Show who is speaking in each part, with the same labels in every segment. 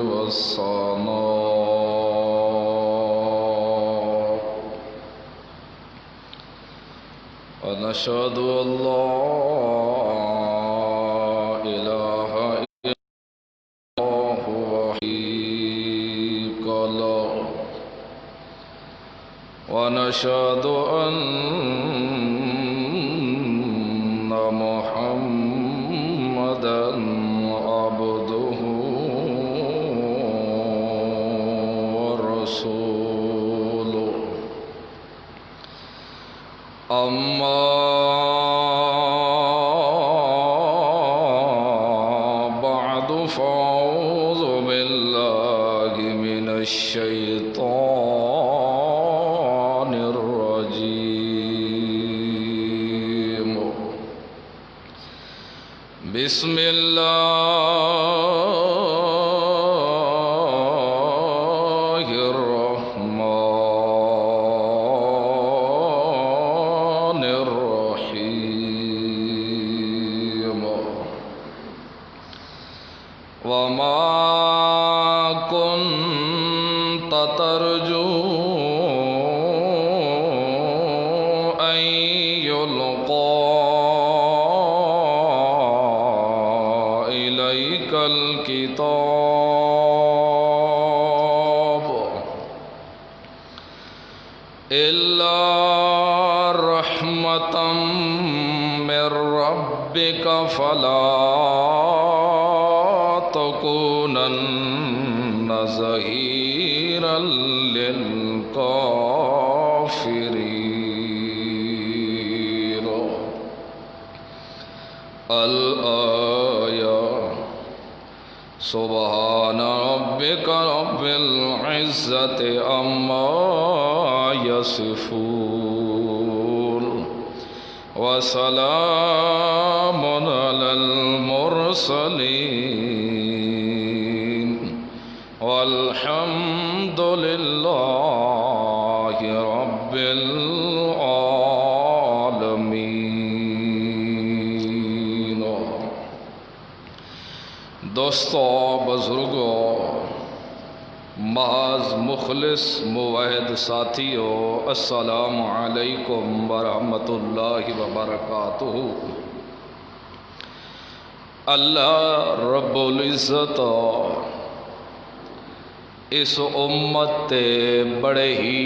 Speaker 1: والثناء ونشهد أن لا إله إلا الله وحيد له ونشهد أن محمدا عبده ورسوله أما بعد فأعوذ بالله من الشيطان الرجيم بسم الله الرحمن الرحيم وما كنت ترجو أن يلقى إليك الكتاب إلا رحمة من ربك فلا تكونن ظهيرا للكافرين الآية سبحان ربك رب العزة عما يصفون وسلام على المرسلين والحمد لله رب العالمين دوستو بزرگو محض مخلص موحد ساتھیو السلام علیکم ورحمۃ اللہ وبرکاتہ۔ اللہ رب العزت اس امت تے بڑے ہی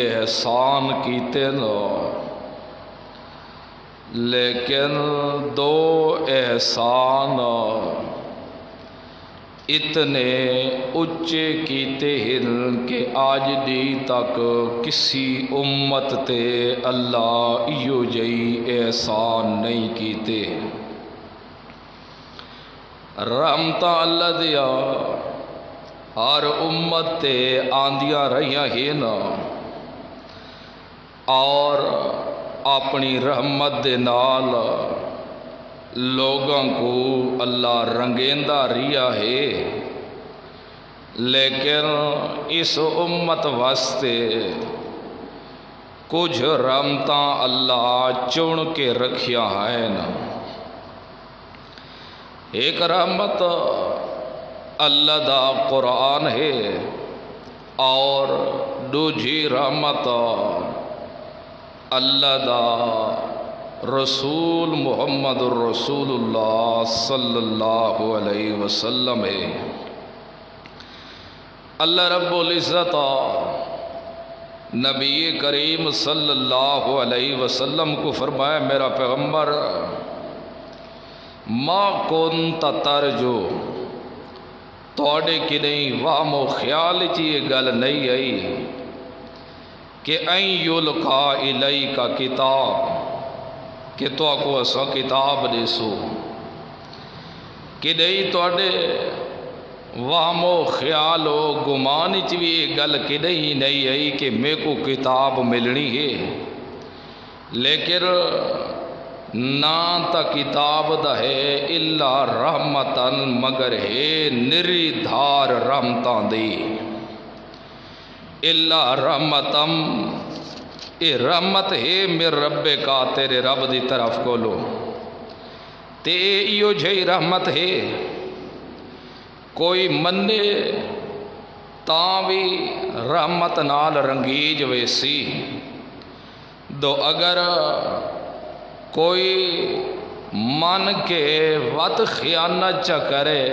Speaker 1: احسان کیتے نا، لیکن دو احسان اتنے اچے کیتے ہیں کہ آج دی تک کسی امت تے اللہ ایو جئی احسان نہیں کیتے۔ رحمتاں اللہ دیا ہر امت تے آندیاں رہیاں ہیں نا، اور اپنی رحمت دے نال لوگوں کو اللہ رنگیندہ ریا ہے، لیکن اس امت واسطے کچھ رحمتاں اللہ چن کے رکھیا ہیں نا۔ ایک رحمت اللہ دا قرآن ہے، اور دوجی رحمت اللہ دا رسول محمد الرسول اللہ صلی اللہ علیہ وسلم ہے۔ اللہ رب العزت نبی کریم صلی اللہ علیہ وسلم کو فرمایا، میرا پیغمبر ما کنت ترجو، توڑے کی نہیں وام و خیال چی یہ گل نہیں آئی کہ این یلقا الیک کتاب، کہ تو کو اسا کتاب دیسو، کہ نہیں توڑے وہم و خیال و گمان چی بھی گل کہ نہیں آئی کہ میں کو کتاب ملنی ہے، لیکن نہ تا کتاب دا ہے الا رحمتن، مگر ہے نری دھار رحمتاں دی، الا رحمتم، اے رحمت ہے میرے رب کا، تیرے رب دی طرف کو لو تے ایو جھئی رحمت ہے کوئی منے تاں بھی رحمت نال رنگیج ویسی دو اگر کوئی من کے وط خیانت چا کرے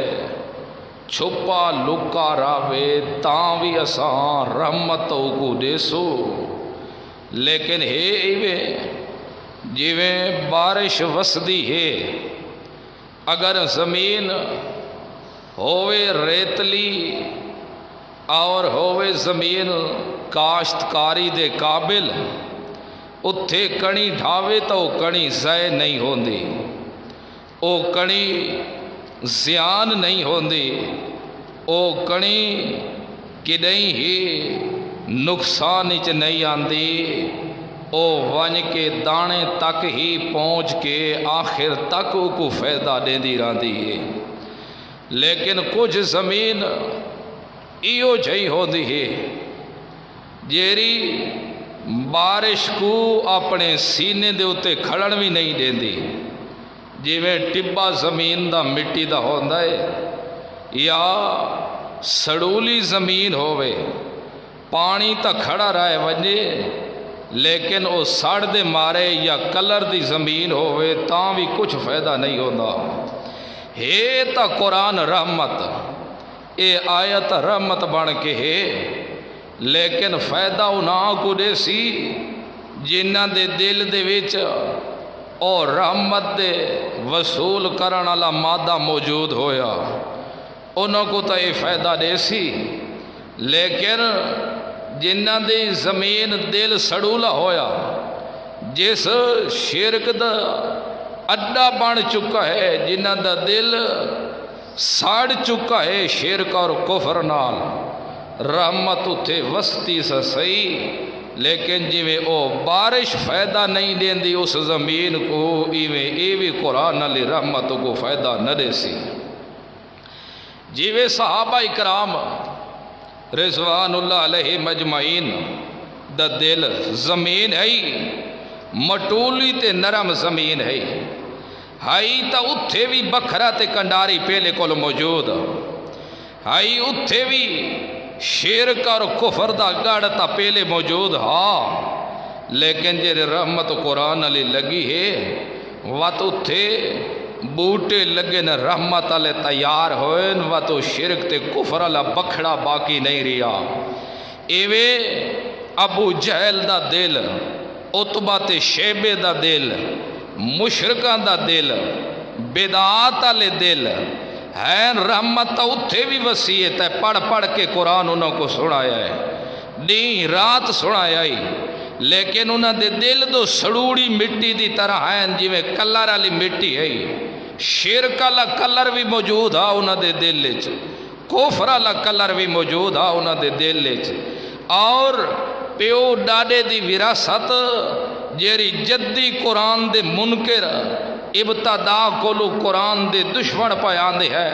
Speaker 1: چھپا لکا راوے تاں بھی اساں رحمت کو دیسو لیکن ہے ایویں جیویں بارش وسدی ہے اگر زمین ہووے ریتلی اور ہووے زمین کاشتکاری دے قابل اتھے کڑی ڈھاوے تو کڑی ضائع نہیں ہوندی او کڑی زیان نہیں ہوندی او کڑی کدیں ہی نقصان چ نہیں آندی او ون کے دانے تک ہی پہنچ کے آخر تک کو فائدہ دیندی رہندی ہے لیکن کچھ زمین ایو جہی ہوندی ہے جیری بارش کو اپنے سینے دے اتے کھڑن بھی نہیں دیندی جیویں ٹبا زمین دا مٹی دا ہوندا ہے یا سڑولی زمین ہووے پانی تا کھڑا رہے وجے لیکن او سڑ دے مارے یا کلر دی زمین ہووے تاں بھی کچھ فائدہ نہیں ہوندا ہے تا قرآن رحمت اے آیت رحمت بن کے ہے لیکن فائدہ انہاں کو دے سی جنہاں دے دل دے وچ اور رحمت دے وصول کرن والا مادہ موجود ہویا انہوں کو تو یہ فائدہ دے سی لیکن جنہاں دے زمین دل سڑولا ہویا جس شرک دا اڈا بن چکا ہے جنہاں دا دل ساڑ چکا ہے شرک اور کفر نال رحمت اتھے وستی سا صحیح لیکن جویں او بارش فائدہ نہیں دیندی اس زمین کو ایویں ایوی قرآن علی رحمت کو فائدہ نہ دے سی جویں صحابہ اکرام رضوان اللہ علیہ مجمعین دا دل زمین ہے مٹولی تے نرم زمین ہے ہائی تا اتھے بھی بکھرا تے کنڈاری پہلے کول موجود ہائی اتھے بھی شرک اور کفر دا گڑ تا پہلے موجود ہاں لیکن جے رحمت قرآن علی لگی ہے وات اتھے بوٹے لگے نہ رحمت علی تیار ہوئے وات شرک تے کفر علی بکھڑا باقی نہیں رہا ایوے ابو جہل دا دل عتبہ تے شیبے دا دل مشرکان دا دل بدعات علی دل ہے رحمت اتھے بھی وسیعت ہے پڑھ پڑھ کے قرآن انہوں کو سنایا ہے دین رات سنایا ہی لیکن انہوں دے دل دو سڑوڑی مٹی دی طرح ہیں جی میں کلر والی مٹی ہے شرک والا کلر بھی موجود ہے انہوں دے دل لچ کفر والا کلر بھی موجود ہے انہوں دے دل لچ اور پیو ڈاڈے دی وراثت جیری جدی قرآن دے منکر ابتدا کولو قرآن دے دشمن پیان دے ہے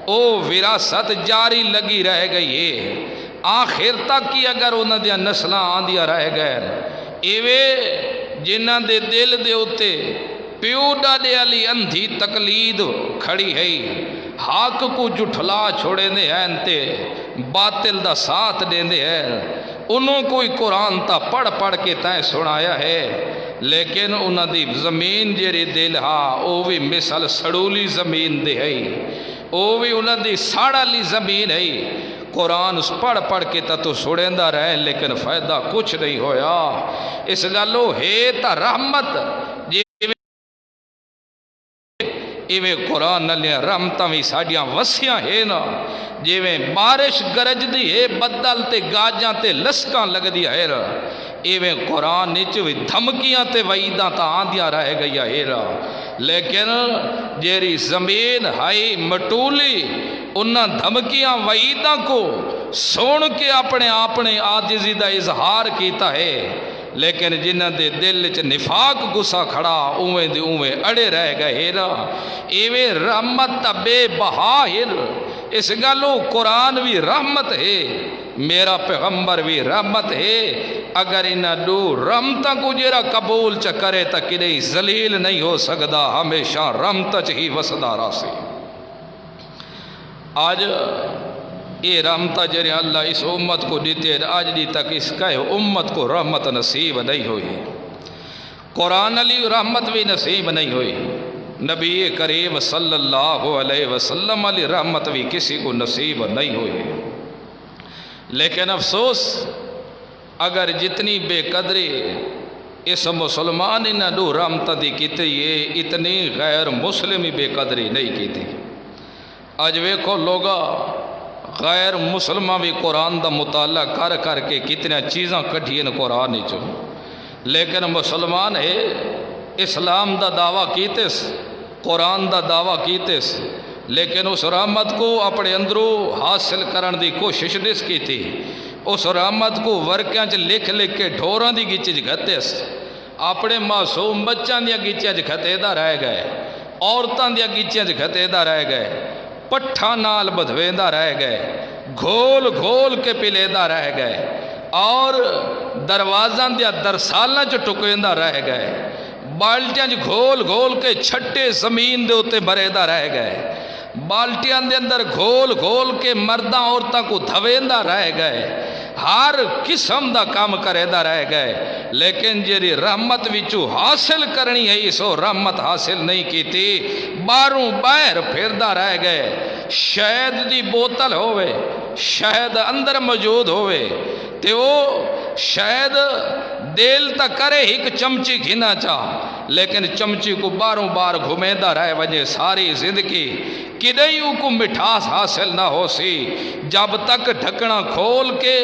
Speaker 1: او وراثت جاری لگی رہ گئی ہے آخر تک کی اگر انہاں دیا نسلہ آندیا رہ گئے ایوے جنہاں دے دل دے ہوتے پیو ڈاڈے علی اندھی تقلید کھڑی ہے حق کو جھٹلا چھوڑے دے ہیں تے باطل دا ساتھ دے دے ہیں انہوں کوئی قرآن تا پڑھ پڑھ کے تائیں سنایا ہے لیکن انہوں دی زمین جیری دل ہاں او بھی مثل سڑولی زمین دے ہے او بھی انہوں دی ساڑا لی زمین ہے قرآن پڑھ پڑھ کے تا تو سڑیندہ رہے لیکن فائدہ کچھ نہیں ہویا اس گلو ہے تا رحمت ایویں قرآن نلیاں رحمتاں بھی ساڑیاں وسیاں ہے نا جیویں بارش گرج دی ہے بدل تے گاجاں تے لسکاں لگ دیا ہے را ایویں قرآن نیچے بھی دھمکیاں تے وعیداں تا آندیاں رہ گیا ہے را لیکن جیری زمین ہائی مٹولی انہاں دھمکیاں وعیداں کو سون کے اپنے عاجزی دا اظہار کیتا ہے لیکن جنہ دے دل چ نفاق گسا کھڑا اویں دے اویں اڑے رہ گئے نا ایویں رحمت بے بہا اس گلو قرآن بھی رحمت ہے میرا پیغمبر بھی رحمت ہے اگر انہاں دو رحمتاں کو جیرا قبول چ کرے تا کدے ذلیل نہیں ہو سکدا ہمیشہ رحمت چ ہی وسدا راسی آج یہ رحمت جرے اللہ اس امت کو دیتے آج دی تک اس کہے امت کو رحمت نصیب نہیں ہوئی، قرآن علی رحمت بھی نصیب نہیں ہوئی، نبی کریم صلی اللہ علیہ وسلم علی رحمت بھی کسی کو نصیب نہیں ہوئی۔ لیکن افسوس اگر جتنی بے قدری اس مسلمان نے دو رحمت دی کیتی یہ اتنی غیر مسلمی بے قدری نہیں کی تھی۔ اج ویکھو لوگا غیر مسلمان بھی قرآن دا مطالعہ کر کر کے کتنے چیزاں کٹھین قرآن چو، لیکن مسلمان ہے اسلام دا دعویٰ کیتس، قرآن دا دعویٰ کیتس، لیکن اس رحمت کو اپنے اندروں حاصل کرن دی کوشش نہیں کی تھی۔ اس رحمت کو ورکیاں چ لکھ لکھ کے ڈھوراں دی گچ گھتس، اپنے معصوم بچاں دیا گچیاں چ گھتے دا رہ گئے، عورتاں دیا گچیاں چ گھتے دا رہ گئے، پٹھا نال بدھویندہ رہ گئے، گھول گھول کے پلیدہ رہ گئے، اور دروازاں دیا درسالاں چ ٹکویندہ رہ گئے، بالٹیاں چ گھول گھول کے چھٹے زمین دے اتے بریدہ رہ گئے، بالٹیاں دے اندر گھول گھول کے مرداں عورتاں کو دھویندہ رہ گئے، ہر قسم دا کام کریدہ رہ گئے، لیکن جیری رحمت وچو حاصل کرنی ہے اسو رحمت حاصل نہیں کی تھی، باروں باہر پھردہ رہ گئے۔ شہد دی بوتل ہوئے، شہد اندر موجود ہوئے تے وہ شہد دیل تا کرے ایک چمچی گھنا چاہ، لیکن چمچی کو باروں بار گھمیدہ رہ وجہ ساری زندگی کدیوں کو مٹھاس حاصل نہ ہو سی، جب تک ڈھکنا کھول کے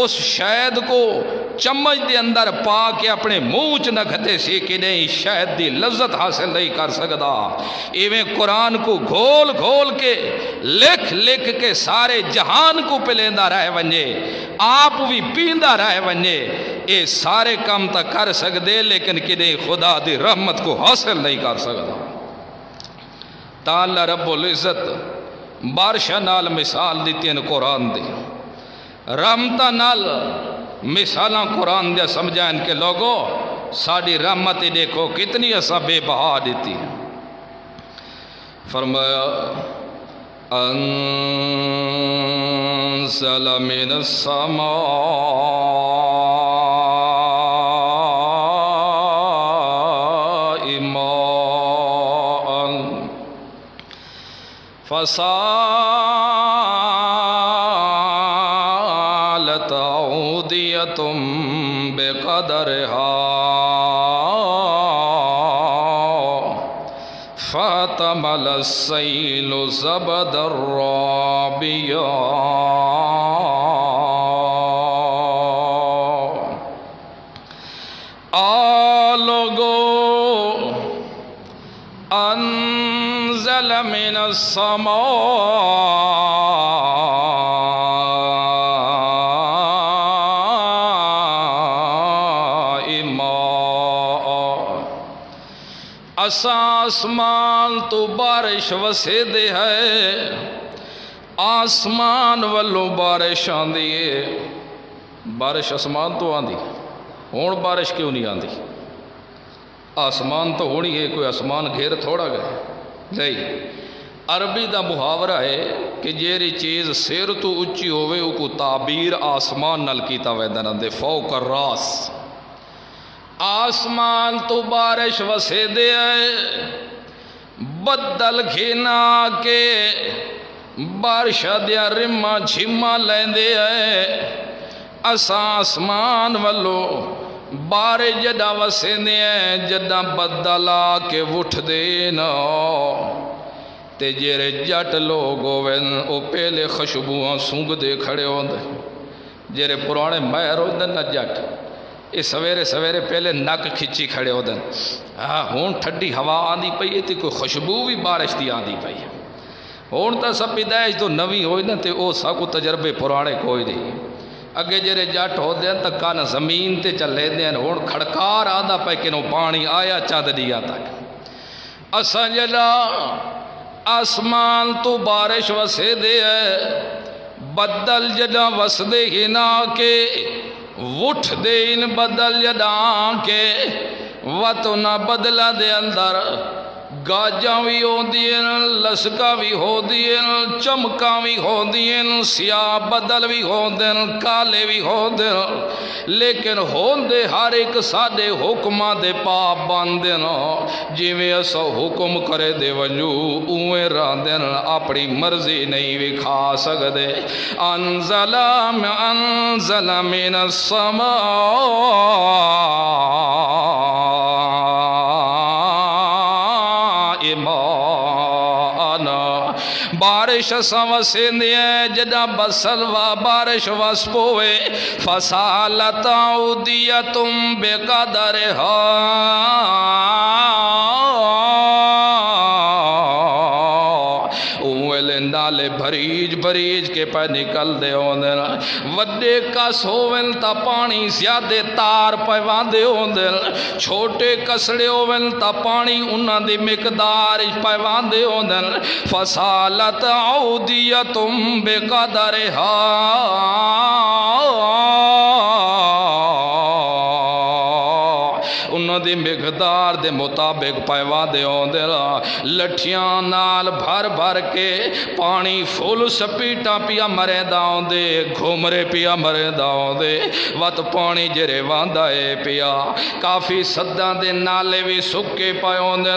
Speaker 1: اس شہد کو چمچ دے اندر پا کے اپنے منہ چ نہ گھتے سی کدیں شہد دی لذت حاصل نہیں کر سکتا۔ ایویں قرآن کو گھول گھول کے لکھ لکھ کے سارے جہان کو پلیندہ رہ ونجے، آپ بھی پیندہ رہ ونجے، اے سارے کام تک کر سکتے لیکن کدیں خدا دی رحمت کو حاصل نہیں کر سکتا۔ تعالی رب العزت بارشہ نال مثال دیتی ہیں قرآن دی، رحمتہ نال مثالاں قرآن دیا سمجھائیں کہ لوگو ساڑی رحمتی دیکھو کتنی ایسا بے بہا دیتی ہے۔ فرمایا انزل من السماء فسالت عودية بقدرها فاحتمل السيل زبدا رابيا انزل من السماء ماء، آسمان تو بارش وسے دے ہے، آسمان والوں بارش آندی ہے، بارش آسمان تو آندی، ہون بارش کیوں نہیں آندی؟ آسمان تو ہونی ہے، کوئی آسمان گھیر تھوڑا گئے نہیں۔ عربی دا محاورہ ہے کہ جیری چیز سیر تو اچھی ہوئے او کو تعبیر آسمان نل کیتا ویدن دے فوق الراس، آسمان تو بارش وسے دے ہے، بدل گھینا کے بارشہ دیا رمہ جھما لیندے ہے، اساں آسمان والو بارے جدہ وسیندے ہیں، جدہ بدلا کے وٹھ دینا تے جیرے جٹ لوگ ہوئن او پہلے خشبوہاں سونگ دے کھڑے ہوندے، جیرے پرانے مہر ہوندے نہ جٹ یہ سویرے سویرے پہلے نک کھچی کھڑے ہوندے، ہون ٹھڈی ہوا آندی پئی ہے تے کوئی خوشبو بھی بارش دی آندی پئی ہے، ہون تا سب پیدائش تو نوی ہوئی نا تے او سا کو تجربے پرانے کوئی نہیں۔ اگے جرے جٹ ہو دیں تک کانا زمین تے چلے دیں، ہون کھڑکار آدھا پہ کنو پانی آیا چاند دیا تک، اسا جلا آسمان تو بارش وسے دے ہے، بدل جدا وس دے ہی نا کے وٹھ دے ان بدل جدا کے وطو نہ بدلا دے اندر گاجاں بھی ہوندیاں لسکاں بھی ہوندیاں چمکاں بھی ہوندیاں سیاہ بدل بھی ہوندے کالے بھی ہوندے لیکن ہوندے ہر ایک ساڈے حکماں دے پابند جویں اساں حکم کرے دے ونجو اوویں رہندے اپنی مرضی نہیں وکھا سکدے انزل من السماء بارش سوسندی ہے جدا بسلوا بارش وس پوے فسالت اودیتم بقدرها نالے بھریج بھریج کے پہ نکل دے ہوندے وڈے کس ہوون تا پانی زیادہ تار پہ واندے ہوندے چھوٹے کسڑے ہوون تا پانی انہاں دی مقدار پہ واندے ہوندے فسالت اودیتم بقدرها انہاں دی مقدار دے مطابق پیوا دے ہوندے لٹھیاں نال بھر بھر کے پانی فل سپیٹا پیا مرے داؤندے گھومرے پیا مرے داؤندے وقت پانی جرے واندا ہے پیا کافی صداں دے نالے بھی سکے پے ہوندے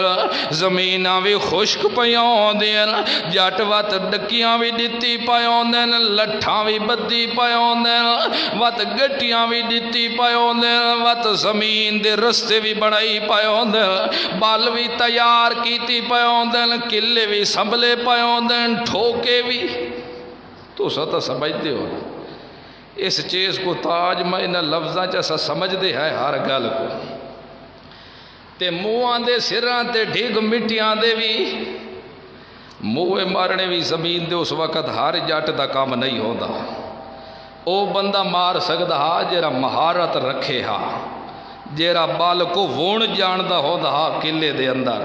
Speaker 1: زمیناں بھی خشک پیاں ہوندیاں جٹ وقت ڈکیاں بھی دتی پے ہوندے لٹھاں بھی بدی پے ہوندے وقت گٹیاں بھی دتی پے ہوندے وقت زمین دے رستے بھی بڑائی پائے ہوندے بال بھی تیار کیتی پائے ہوندے قلعے بھی سنبھلے پائے ہوندے ٹھوکے بھی تو ستا سمجھتے ہو اس چیز کو تاج میں انہاں لفظاں چا سمجھ دے ہے ہر گل کو تے موہاں دے سراں تے ڈھگ مٹیاں دے بھی موہے مارنے بھی زمین دے اس وقت ہر جٹ دا کام نہیں ہوندا او بندہ مار سکدا ہا جڑا مہارت رکھے ہا جیرا بال کو وون جاندا ہوندا ہا قلعے دے اندر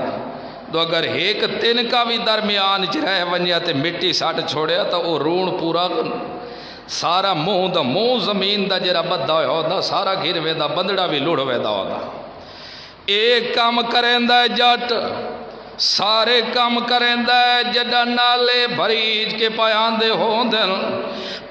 Speaker 1: تو اگر ایک تن کا بھی درمیان چ رہ ونجا تے مٹی سٹ چھوڑیا تو او رون پورا سارا منہ زمین دا جیرا بدھا ہویا ہوندا سارا گھر ویندا بندڑا بھی لڑ ویندا ہوندا ایک کام کریندا ہے جٹ سارے کام کریندا ہے جڈا نالے بھریج کے پیاندے ہوندے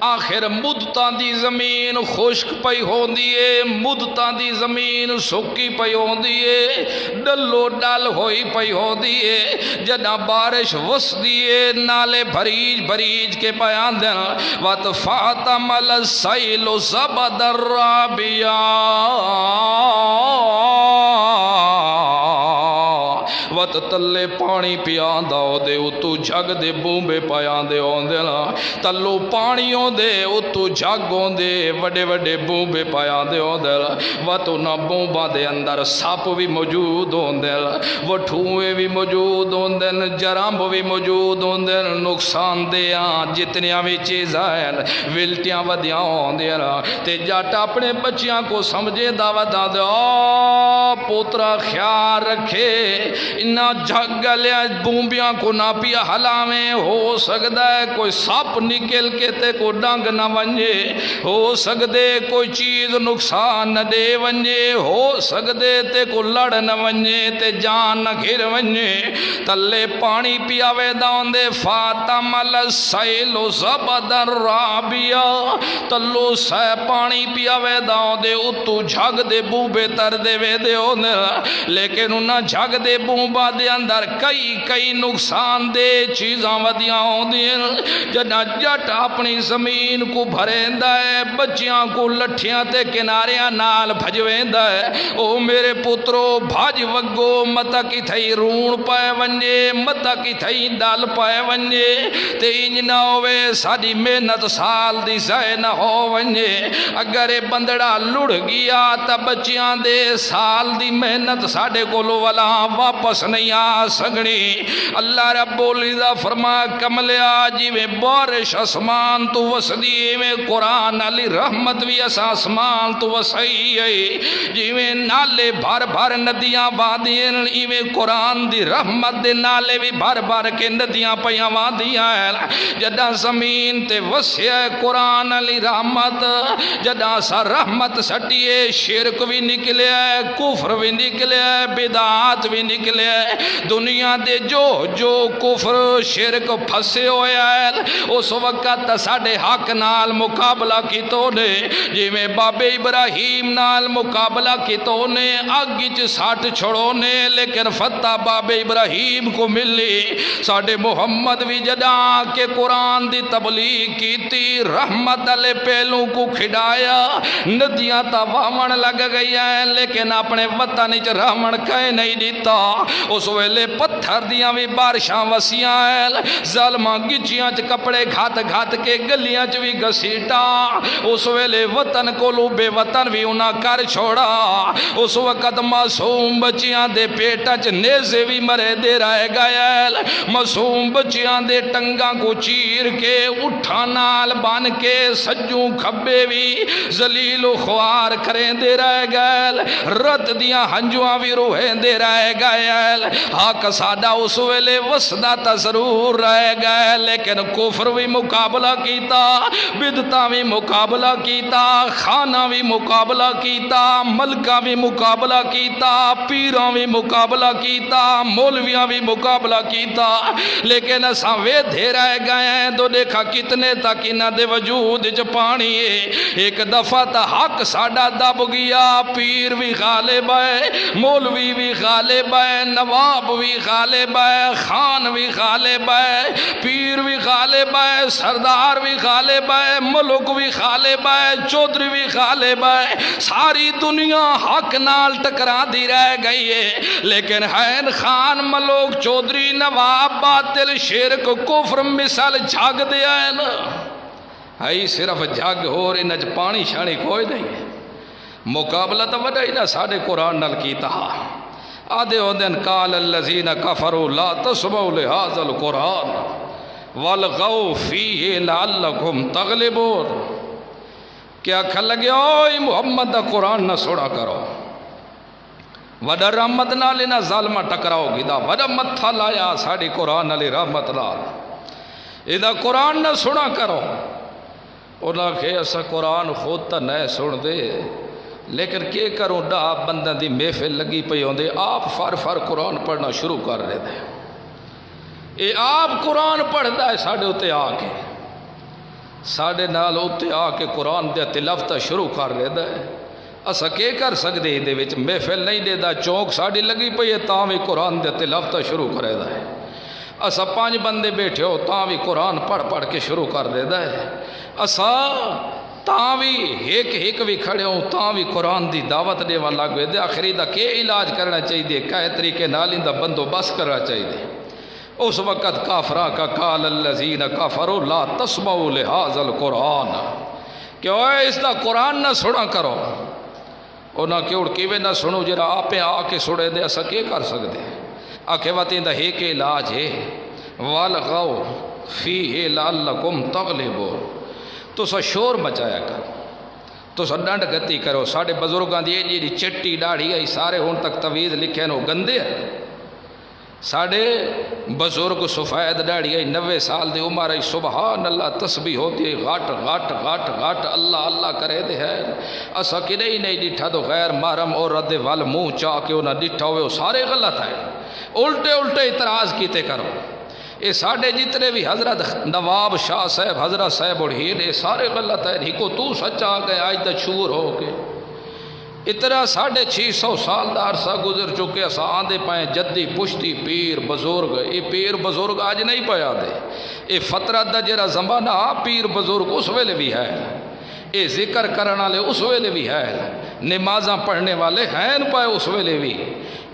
Speaker 1: آخر مدتاں دی زمین خشک پئی ہوندی ہے مدتاں دی زمین سکی پئی ہوندی ہے ڈلو ڈل ہوئی پئی ہوندی ہے جڈا بارش وسدی ہے نالے بھریج بھریج کے پیاندے وات فاطمل السیل زبد الرابیہ وت تلے پانی پیاں دا دے اتو جگ دے بومبے پیاں دے ہوندے تلو پانی ہوندے اتو جگ ہوندے وڈے وڈے بومبے پیاں دے ہوندے وت انہاں بومباں دے اندر سپ بھی موجود ہوندے وٹھوئے بھی موجود ہوندے جرامب بھی موجود ہوندے نقصان دیاں جتنیاں بھی چیزاں ہیں ولٹیاں ودیاں ہوندیاں تے جٹ اپنے بچیاں کو سمجھے دعوت دے پوترا خیال رکھے انہاں جھگلیا بومبیاں کو نہ پیا ہلاویں ہو سکتا ہے کوئی سپ نکل کے تے کو ڈنگ نہ ونجے ہو سکتے کوئی چیز نقصان نہ دے ونجے ہو سکتے تے کو لڑ نہ ونجے تے جان نہ گھر ونجے تلے پانی پیاوے داؤندے فاطمل السیل زبد الرابیہ تلو سہ پانی پیاوے داؤندے اتو جھگ دے بوبے تر دے وے دے ہوندے لیکن انہاں جھگ دے بومبا دے اندر کئی نقصان دے چیزاں ودیاں ہوندیاں جڑا جٹ اپنی زمین کو بھریندا ہے بچیاں کو لٹھیاں تے کناریاں نال بھجویندا ہے او میرے پترو بھج وگو متا کی تھئی رون پائے ونجے متا کی تھئی ڈال پائے ونجے تے انج نہ ہوئے ساری محنت سال دی ضائع نہ ہو ونجے اگر بندڑا لڑ گیا تا بچیاں دے سال دی محنت ساڈے کولو والا واپس نہیں آ سگنی اللہ رب العزت فرما کملیا جی میں بارش اسمان تو وسدی میں قرآن علی رحمت بھی اس آسمان تو وسعی ہے جی میں نالے بھر بھر ندیاں وادیاں میں قرآن دی رحمت دے نالے بھی بھر بھر کے ندیاں پیاں وادیاں جدا زمین تے وسع قرآن علی رحمت جدا سا رحمت سٹیے شرک بھی نکلے کفر بھی نکلے بدعات بھی نکلے ہے دنیا دے جو جو کفر شرک پھسے ہویا ہے اس وقت ساڈے حق نال مقابلہ کیتو نے جی میں بابے ابراہیم نال مقابلہ کیتو نے اگ وچ سٹ چھڑو نے لیکن فتح بابے ابراہیم کو ملی ساڈے محمد بھی جدا کہ قرآن دی تبلیغ کیتی رحمت علیہ پہلوں کو کھڈایا ندیاں تا واون لگ گئی ہیں لیکن اپنے وطن وچ رہن کہیں نہیں دیتا اس ویلے پتھر دیاں بھی بارشاں وسیاں ہیں ظالماں گچیاں چ کپڑے گھات گھات کے گلیاں چ بھی گھسیٹا اس ویلے وطن کو بے وطن بھی انہاں کر چھوڑا اس وقت معصوم بچیاں دے پیٹا چ نیزے بھی مرے دے رہ گئے معصوم بچیاں دے ٹنگاں کو چیر کے اٹھا نال بن کے سجوں کھبے بھی ذلیل و خوار کریں دے رہ گئے رت دیاں ہنجواں بھی روحیں دے رہ گئے حق ساڈا اس ویلے وسدا تا ضرور رہ گئے لیکن کفر بھی مقابلہ کیتا بدعتاں بھی مقابلہ کیتا خانہ بھی مقابلہ کیتا ملکہ بھی مقابلہ کیتا پیراں بھی مقابلہ کیتا مولویاں بھی مقابلہ کیتا لیکن اساں ویدھے رہ گئے ہیں تو دیکھا کتنے تک انہاں دے وجود وچ پانی ہے ایک دفعہ تا حق ساڈا دب گیا پیر بھی غالب ہے مولوی بھی غالب ہے نواب بھی غالب ہے خان بھی غالب ہے پیر بھی غالب ہے سردار بھی غالب ہے ملک بھی غالب ہے چودھری بھی غالب ہے ساری دنیا حق نال ٹکرا دی رہ گئی ہے لیکن حین خان ملوک چودھری نواب باطل شرک کفر مثال جھاگ دیا ہے نا ہائی صرف جھاگ ہو رہی نج پانی شانی کوئی نہیں مقابلہ تو وڈا ہی نہ ساڑھے قرآن نال کیتا آدھے ہوندن قال الذین کفروا لا تسمعوا لهذا القرآن والغوا فیہ لعلکم تغلبون کیا کھل لگے اوہ محمد دا قرآن نہ سوڑا کرو وڈا رحمت نال نہ ظالمہ ٹکراؤ گی دا وڈا متھا لایا ساڑھی قرآن علی رحمت نال ادھا قرآن نہ سنا کرو انہاں کہ ایسا قرآن خود تا نہ سن دے لیکن کیا کروں ڈا بندہ دی محفل لگی پئی ہوندے آپ فر قرآن پڑھنا شروع کر رہے دے اے آپ قرآن پڑھ دا ہے ساڑھے ہوتے آ کے ساڑھے نال ہوتے آ کے قرآن دے تلاوت شروع کر رہے دے اسا کیا کر سکتے دے وچ محفل نہیں دے دا چونک ساڑھی لگی پئی ہے تاں بھی قرآن دے تلاوت شروع کرے دا ہے اسا 5 بندے بیٹھے ہو تاں بھی قرآن پڑھ کے شروع کر دے دا ہے اسا تاں بھی ایک بھی کھڑے ہوں تاں بھی قرآن دی دعوت دے والا گوے دے آخری دا کہ علاج کرنا چاہیے کہے طریقے نالین دا بندوبست کرنا چاہیے اس وقت کافرہ کا قال الذین کفروا لا تسمعوا لهذا القرآن کہ اوہ اس دا قرآن نہ سنا کرو انہاں کیوڑ کیوے نہ سنو جرا آپے آ کے سڑے دے اسا کیا کر سکتے آکھے واتیں دا ایک علاج ہے والغوا فیہ لعلکم تغلبون تو سا شور بچایا کرو تو سا ڈنڈ گتی کرو ساڑھے بزرگاں دی جی چٹی ڈاڑھی آئی سارے ہون تک تویز لکھے نو گندے ہیں ساڑھے بزرگ سفید ڈاڑھی آئی 90 سال دی عمر آئی سبحان اللہ تسبیح ہوتی ہے غاٹ غاٹ غاٹ غاٹ اللہ اللہ کرے دے ہے اسا کہ نہیں ڈٹھا تو غیر محرم اور رد وال منہ چاہ کے انہاں ڈٹھا ہوئے وہ سارے غلط ہیں الٹے اعتراض کیتے کرو اے ساڑھے جتنے بھی حضرت نواب شاہ صاحب حضرت صاحب اور ہیر سارے غلط ہے ہی کو تو سچا گئے آج تا چھور ہو کے اتنا 650 سال دا عرصہ گزر چکے اسا آندے پائیں جدی پشتی پیر بزرگ اے پیر بزرگ آج نہیں پایا دے اے فطرت دا جرا زمانہ پیر بزرگ اس ویلے بھی ہے اے ذکر کرنا لے اس ویلے بھی ہے نمازاں پڑھنے والے ہیں پائے اس ویلے بھی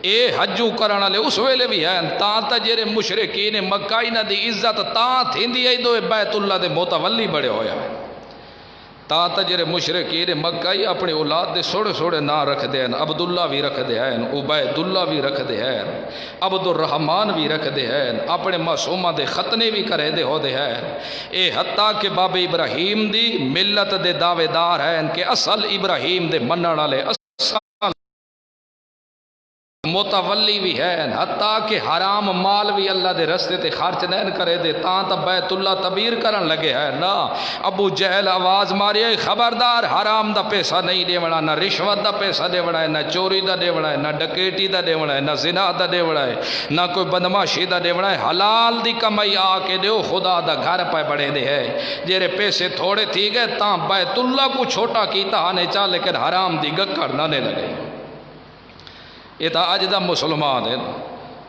Speaker 1: اے حجو کرنا لے اس ویلے بھی ہیں تاں تا جرے مشرکین مکہ نہ دی عزت تاں تھیندی ہے دو بیت اللہ دے متولی بڑے ہویا ہے تاں تا جرے مشرکین مکہ اپنے اولاد دے سوڑے نا رکھ دے ہیں عبداللہ بھی رکھ دے ہیں عبیداللہ بھی رکھ دے ہیں عبد الرحمن بھی رکھ دے ہیں اپنے معصومہ دے ختنے بھی کرے دے ہو دے ہیں اے حتیٰ کہ باب ابراہیم دی ملت دے دعوے دار ہیں کہ اصل ابراہیم دے منن والے متولی بھی ہے، حتیٰ کہ حرام مال بھی اللہ دے رستے تے خرچ نہیں کرے دے تاں تا بیت اللہ تعمیر کرن لگے ہے نا۔ ابو جہل آواز ماری خبردار، حرام دا پیسہ نہیں دیونا، نہ رشوت دا پیسہ دیونا ہے، نہ چوری دا دیونا ہے، نہ ڈکیٹی دا دیونا ہے، نہ زنا دا دیونا ہے، نہ کوئی بدماشی دا دیونا ہے، حلال دی کمائی آ کے دیو، خدا دا گھر پہ بڑے دے ہے۔ جیرے پیسے تھوڑے تھی گئے تاں بیت اللہ کو چھوٹا کیتا آنے چاہ، لیکن حرام دی گکڑ نہ لگے۔ یہ تا اج دا مسلمان ہے،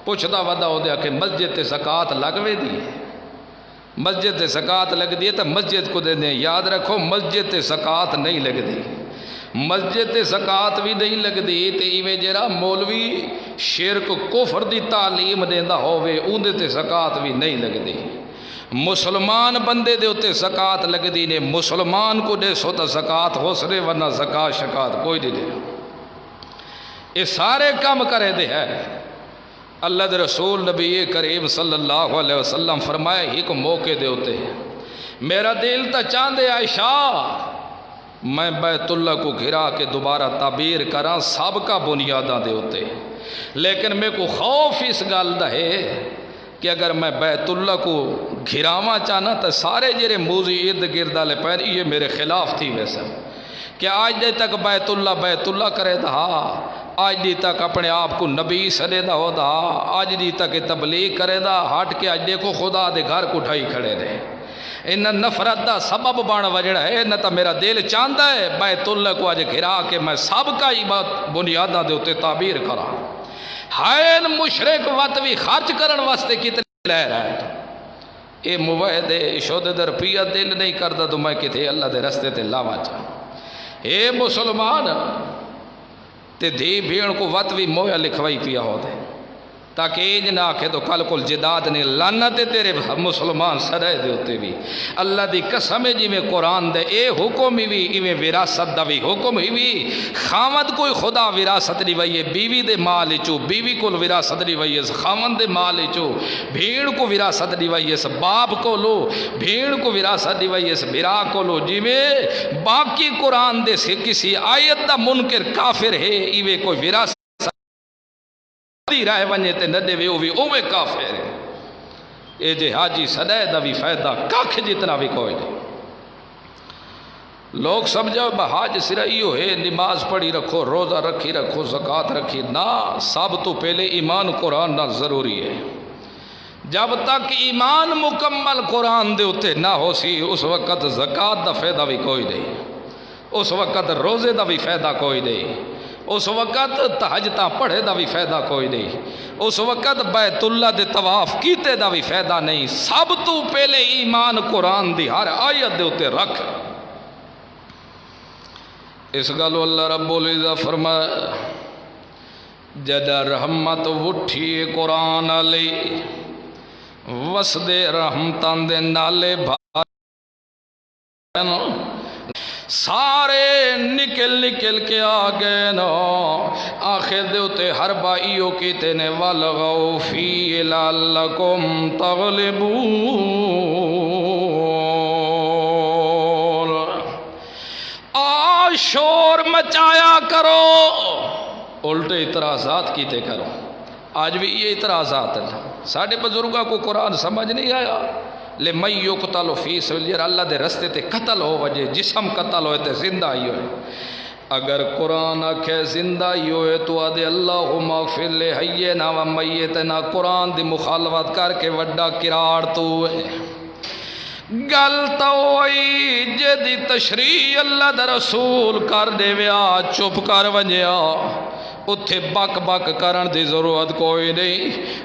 Speaker 1: پوچھتا ودا ہو دیا کہ مسجد تے زکاة لگوے دی ہے، مسجد تے زکاة لگ دی ہے تو مسجد کو دے دیں۔ یاد رکھو مسجد تے زکاة نہیں لگ دی، مسجد تے زکاة بھی نہیں لگ دی تے ایویں جرا مولوی شرک کفر دی تعلیم دیندا ہووے اوندے تے زکاة بھی نہیں لگ دی۔ مسلمان بندے دے اتے زکاة لگ دی نے، مسلمان کو دے سو تا زکاة ہو سرے، ورنہ زکاة شکاة کوئی نہیں دے۔ یہ سارے کام کرے دے ہے۔ اللہ دے رسول نبی کریم صلی اللہ علیہ وسلم فرمائے ہی کو موقع دے ہوتے ہیں، میرا دل تا چاندے عائشہ میں بیت اللہ کو گھرا کے دوبارہ تعبیر کراں، سابقہ بنیاداں دے ہوتے ہیں، لیکن میں کو خوف اس گل دا ہے کہ اگر میں بیت اللہ کو گھراواں چاہنا تو سارے جرے موزی ارد گرد والے پیر یہ میرے خلاف تھی ویسا کہ آج دے تک بیت اللہ کرے دا، آج دی تک اپنے آپ کو نبی سدے دا ہو دا، آج دی تک تبلیغ کرے دا، ہٹ کے آج دیکھو خدا دے گھر کو اٹھائی کھڑے دے۔ ان نفرت دا سبب بان وجڑا ہے، نہ تا میرا دل چاہتا ہے بیت اللہ کو آج گھرا کے میں سابقہ بات بنیاداں دے ہوتے تعبیر کرا۔ ہائن مشرک وقت بھی خرچ کرن واسطے کتنے لے رہا ہے، اے موحد شود در پیا دل نہیں کردا تو میں کتے اللہ دے رستے تے لاواں چاہ۔ اے مسلمان تے دھی بھیڑ کو وقت بھی مویا لکھوائی پیا ہو دے تاکہ ایج نہ آکھے تو کل کل جداد نے لعنت تیرے مسلمان سرائے دے ہوتے بھی۔ اللہ دی قسم جی میں قرآن دے اے حکم ہی بھی ایویں وراثت دا بھی حکم ہی بھی، خامد کوئی خدا وراثت نہیں وائیے بیوی دے مال چو، بیوی کو وراثت نہیں وائیے خامد دے مال چو، بھیڑ کو وراثت نہیں وائیے باپ کو لو، بھیڑ کو وراثت نہیں وائیے بھرا کو لو، جی میں باقی قرآن دے سے کسی آیت دا منکر کافر ہے ایویں کوئی وراثت رائے ونجے تے نہ دے وے او بھی اوے کافر ہے۔ اے جے حاجی سدائے دا بھی فائدہ کاکھ جتنا بھی کوئی نہیں۔ لوگ سمجھو حاج سرائیو ہے نماز پڑھی رکھو، روزہ رکھی رکھو، زکاة رکھی، نہ سب تو پہلے ایمان قرآن نہ ضروری ہے۔ جب تک ایمان مکمل قرآن دے ہوتے نہ ہو سی اس وقت زکاة دا فائدہ بھی کوئی نہیں، اس وقت روزے دا بھی فائدہ کوئی نہیں، اس وقت تہجداں پڑھے دا بھی فائدہ کوئی نہیں، اس وقت بیت اللہ دے طواف کیتے دا بھی فائدہ نہیں۔ سب تو پہلے ایمان قرآن دی ہر آیت دے ہوتے رکھ۔ اس گلو اللہ رب العزت فرمائے جدہ رحمت وٹھی قرآن علی وسدے رحمتان دے نالے بھار سارے نکل نکل کے آگئے نا، آخر دیوتے ہر بائیوں کی تینے وَلْغَوْ فِي لَعَلَّكُمْ تَغْلِبُونَ۔ شور مچایا کرو، الٹے اعتراضات کیتے کرو۔ آج بھی یہ اعتراضات ہیں، ساڑھے بزرگاں کو قرآن سمجھ نہیں آیا۔ لِمَن يُقْتَلُ فِي سَبِيلِ اللَّهِ، اللہ دے رستے تے قتل ہو وجہ جسم قتل ہوئے تے زندہ ہی ہوئے۔ اگر قرآن آکھے زندہ ہی ہوئے تو آدھے اللہم اغفر لحینا و میتنا، قرآن دی مخالفت کر کے وڈا کرار تو ہوئے۔ گلتا ہوئی جدی تشریح اللہ دا رسول کر دے ویا چپ کر ونجیا، اتھے بک بک کرن دی ضرورت کوئی نہیں،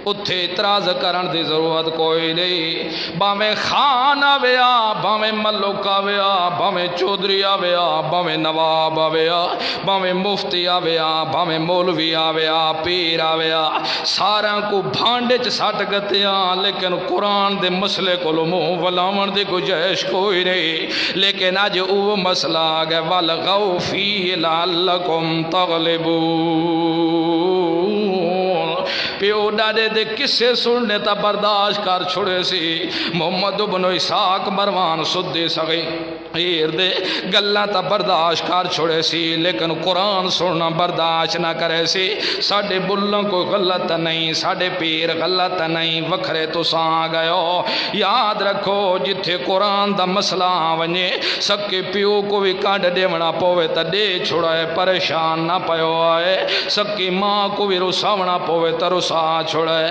Speaker 1: اتھے اعتراض کرن دی ضرورت کوئی نہیں۔ باویں خان آویا، باویں ملک آویا، باویں چودھری آویا، باویں نواب آویا، باویں مفتی آویا، باویں مولوی آویا، پیر آویا، سارا کو بھانڈے چ سٹ گتیاں، لیکن قرآن دے مسئلے کو منہ ولاون دی گنجائش کوئی نہیں۔ لیکن اج او مسئلہ آ گیا وَلْغَوْ فِيهِ لَعَلَّكُمْ تَغْلِبُونَ۔ پیو ڈاڈے دے کسے سننے تا برداشت کر چھوڑے سی، محمد بن اسحاق مروان سدی سگی ہیر دے گلاں تا برداشت کر چھوڑے سی لیکن قرآن سننا برداشت نہ کرے سی ساڑے بلوں کو غلط نہیں ساڑے پیر غلط نہیں وکھرے تو ساں گئے ہو یاد رکھو جتھے قرآن دا مسئلہ ونجے سکے پیو کو بھی کانڈ دیونا پوے تا دے چھوڑے پریشان نہ پیو آئے سکی ماں کو بھی رساونا پوے تا رسا چھوڑے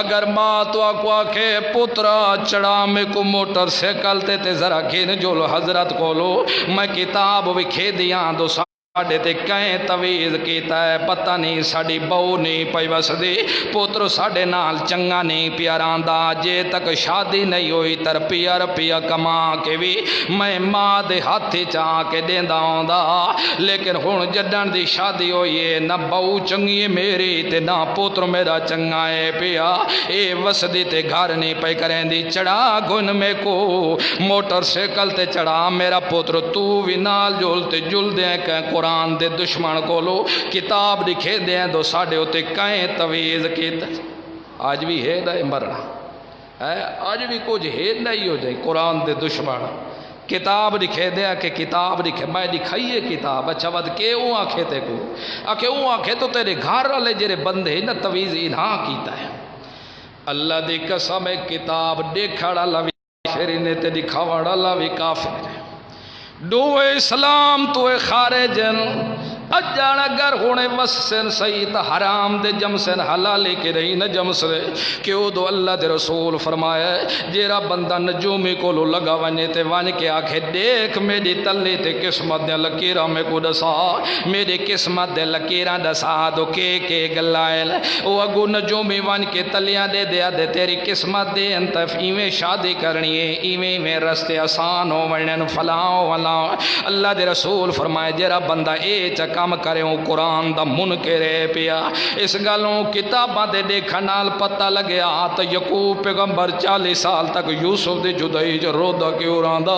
Speaker 1: اگر ماں تو آکو آکھے پترا چڑھا میں کو موٹر سیکل تے ذرا گھن جولو حضرت کولو میں کتاب وکھے دیاں دو ساڑھے تے کہیں تویز کیتا ہے پتہ نہیں ساڑھی بہو نہیں پئی وس دی پوتر ساڑھے نال چنگا نہیں پیاراندا جے تک شادی نہیں ہوئی تر پیا کما کے بھی میں ماں دے ہاتھی چاہ کے دیندا ہوندا لیکن ہن جڈن دی شادی ہوئی ہے نہ بہو چنگی ہے میری تے نہ پوتر میرا چنگا ہے پیا اے وسدی تے گھر نہیں پئی کریں دی چڑھا گن میں کو موٹر سیکل تے چڑھا میرا پوتر تو بھی نال جول تے جل دیں کہ قرآن دے دشمن کو لو کتاب لکھے دیں دو ساڑھے ہوتے کہیں تویز کیتا آج بھی ہے نہ مرنا آج بھی کچھ ہے نہیں ہو جائے قرآن دے دشمن کتاب لکھے دیا کہ کتاب لکھے میں لکھائیے کتاب اچھا ود کہ اون آنکھے تے کو آکھے اون آنکھے تو تیرے گھر والے جرے بندے نہ تویز انہاں کیتا ہے اللہ دی قسم کتاب دیکھڑا لوی شرینے تے دکھاوڑا لوی کافر دوے اسلام تو خارجن اجانا گر ہونے وسن سید حرام دے جمسن حلالی کے رہی نہ جمسے کیوں دو اللہ دے رسول فرمایا جیرا بندہ نجومی کو لو لگا ونے تے وان کے آنکھیں دیکھ میری تلی تے قسمت دے لکیرہ میں کو دسا میری قسمت دے لکیرہ دسا دو کے گلائل او اگو نجومی وان کے تلیاں دے دیا دے تیری قسمت دے انتف ایویں شادی کرنی ہے ایویں میں رستے آسان ہو ونن فلاں ولا اللہ دے رسول فرمایا جیرا بندہ اے چکا کام کرے ہوں قرآن دا من کے رے پیا اس گلوں کتاباں دے دیکھا نال پتہ لگیا تو یعقوب پیغمبر 40 سال تک یوسف دے جدائی جو رو دا کیوں راندا